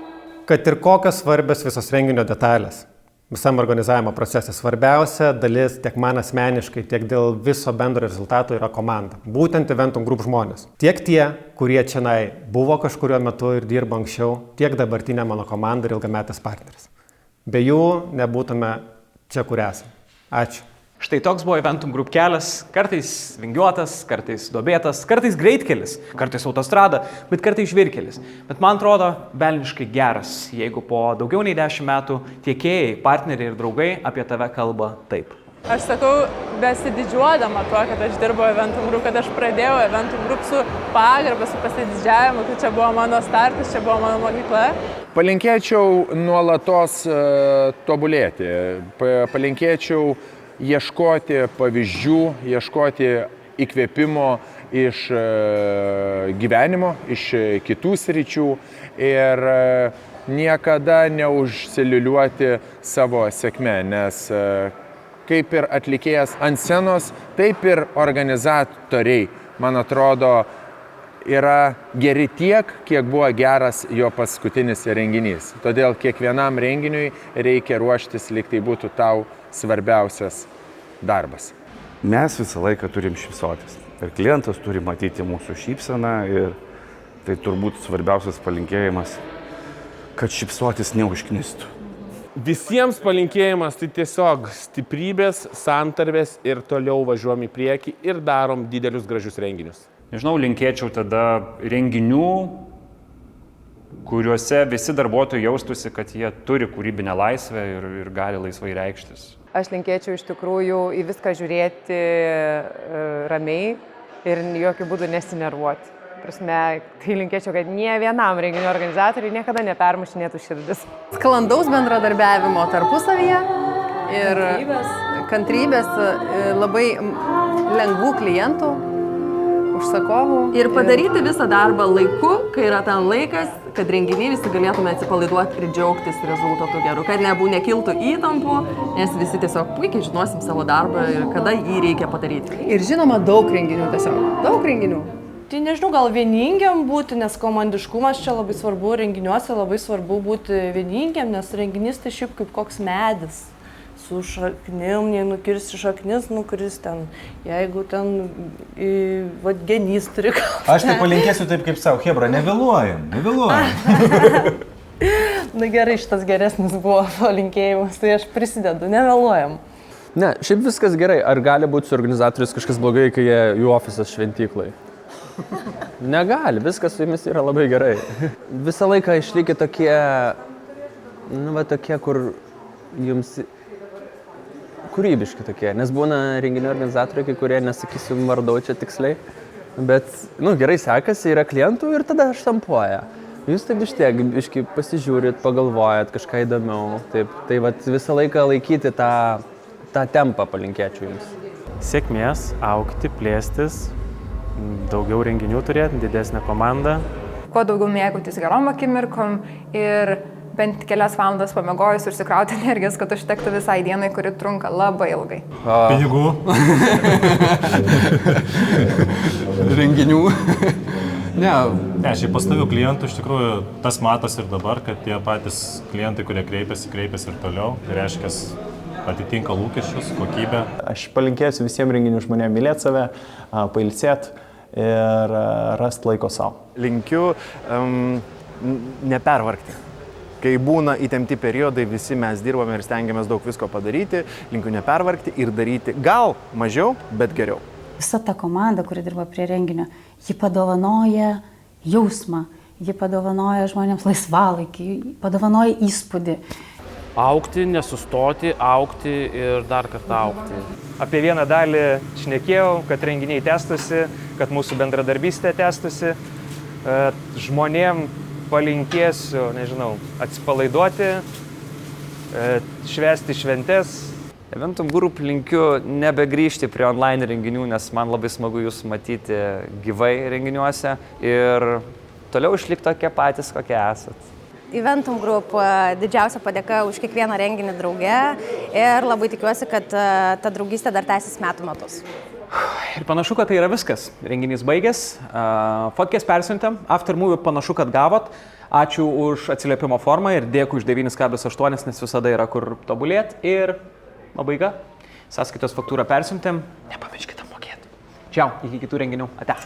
Kad ir kokios svarbios visos renginio detalės, visam organizavimo procese svarbiausia dalis tiek man asmeniškai, tiek dėl viso bendro rezultato yra komanda. Būtent Eventum Group žmonės. Tiek tie, kurie čianai buvo kažkuriuo metu ir dirbo anksčiau, tiek dabartinė mano komanda ir ilgametis partneris. Be jų nebūtume čia, kur esame. Ačiū. Štai toks buvo Eventum Group kelias, kartais vingiuotas, kartais duobėtas, kartais greitkelis, kartais autostrada, bet kartais žvyrkelis. Bet man atrodo, velniškai geras, jeigu po daugiau nei 10 metų tiekėjai, partneriai ir draugai apie tave kalba taip. Aš sakau, besididžiuodama tuo, kad aš dirbau Eventum Group, kad aš pradėjau Eventum Group su pagarba, su pasididžiavimu, kad čia buvo mano startas, čia buvo mano mokykla. Palinkėčiau nuolatos tobulėti, palinkėčiau ieškoti pavyzdžių, ieškoti įkvėpimo iš gyvenimo, iš kitų sričių ir niekada neužsiliuliuoti savo sėkme, nes kaip ir atlikėjas ant scenos, taip ir organizatoriai, man atrodo, yra geri tiek, kiek buvo geras jo paskutinis renginys. Todėl kiekvienam renginiui reikia ruoštis, lyg tai būtų tau svarbiausias darbas. Mes visą laiką turim šypsotis. Ir klientas turi matyti mūsų šypseną ir tai turbūt svarbiausias palinkėjimas, kad šypsotis neužknistų. Visiems palinkėjimas tai tiesiog stiprybės, santarvės ir toliau važiuom į priekį ir darom didelius gražius renginius. Nežinau, linkėčiau tada renginių, kuriuose visi darbuotojai jaustųsi, kad jie turi kūrybinę laisvę ir gali laisvai reikštis. Aš linkėčiau iš tikrųjų į viską žiūrėti ramiai ir jokių būdų nesinervuoti. Prasme, tai linkėčiau, kad nie vienam renginio organizatoriui niekada nepermušinėtų širdis. Sklandaus bendradarbiavimo tarpusavyje ir kantrybės, labai lengvų klientų, užsakovų. Ir padaryti visą darbą laiku, kai yra ten laikas, kad renginiai visi galėtume atsipalaiduoti ir džiaugtis rezultatu geru, kad nekiltų įtampų, nes visi tiesiog puikiai žinosim savo darbą ir kada jį reikia padaryti. Ir žinoma, daug renginių tiesiog, daug renginių. Tai nežinau, gal vieningiam būti, nes komandiškumas čia labai svarbu, renginiuose labai svarbu būti vieningiam, nes renginys tai šiaip kaip koks medis. Su šaknim, jei nukirsti šaknis, nukris ten. Jeigu ten genys turi ką. Aš tai palinkėsiu taip kaip savo, hebra, nevėluojam. Na gerai, šitas geresnis buvo palinkėjimas, tai aš prisidedu, nevėluojam. Ne, šiaip viskas gerai. Ar gali būti su organizatorius kažkas blogai, kai jų ofisas šventyklai? Negali, viskas su jumis yra labai gerai. Visą laiką išlikę tokie, tokie, kur jums kūrybiški tokie, nes būna renginių organizatoriai, kai kurie, nesakysiu vardau čia tiksliai, bet, gerai sekasi, yra klientų ir tada štampuoja. Jūs taip iškiai pasižiūrit, pagalvojat kažką įdomiau, tai visą laiką laikyti tą tempą palinkėčiau jums. Sėkmės, augti, plėstis, daugiau renginių turėti, didesnę komandą. Kuo daugiau mėgautis gerom akimirkom ir bent kelias valandas pamiegojus ir sukrauti energijos, kad užtektų visai dienai, kuri trunka labai ilgai. Pinigų. Renginių. Ne, šiaip pastovių klientų iš tikrųjų tas matos ir dabar, kad tie patys klientai, kurie kreipiasi ir toliau, tai reiškia atitinka lūkesčius, kokybę. Aš palinkėsiu visiems renginių žmonėms mylėti save, pailsėti ir rasti laiko savo. Linkiu nepervargti. Kai būna įtempti periodai, visi mes dirbame ir stengiamės daug visko padaryti, linkiu nepervargti ir daryti gal mažiau, bet geriau. Visa ta komanda, kuri dirba prie renginio, ji padovanoja jausmą, ji padovanoja žmonėms laisvalaikį, padovanoja įspūdį. Augti, nesustoti, augti ir dar kartą augti. Apie vieną dalį šnekėjau, kad renginiai tęstusi, kad mūsų bendradarbystė tęstusi, žmonėm palinkėsiu, atsipalaiduoti, švęsti šventes. Eventum Group linkiu nebegrįžti prie online renginių, nes man labai smagu jūs matyti gyvai renginiuose ir toliau išlikti tokie patys, kokie esat. Eventum Group didžiausia padėka už kiekvieną renginį drauge ir labai tikiuosi, kad ta draugystė dar tęsis metų metus. Ir panašu, kad tai yra viskas. Renginys baigės, fotkės persiuntėm, after movie panašu, kad gavot. Ačiū už atsiliepimo formą ir dėkui už 9,8, nes visada yra kur tobulėti. Ir pabaiga. Sąskaitos faktūrą persiuntėm. Nepamirškite mokėti. Čiau, iki kitų renginių. Ate.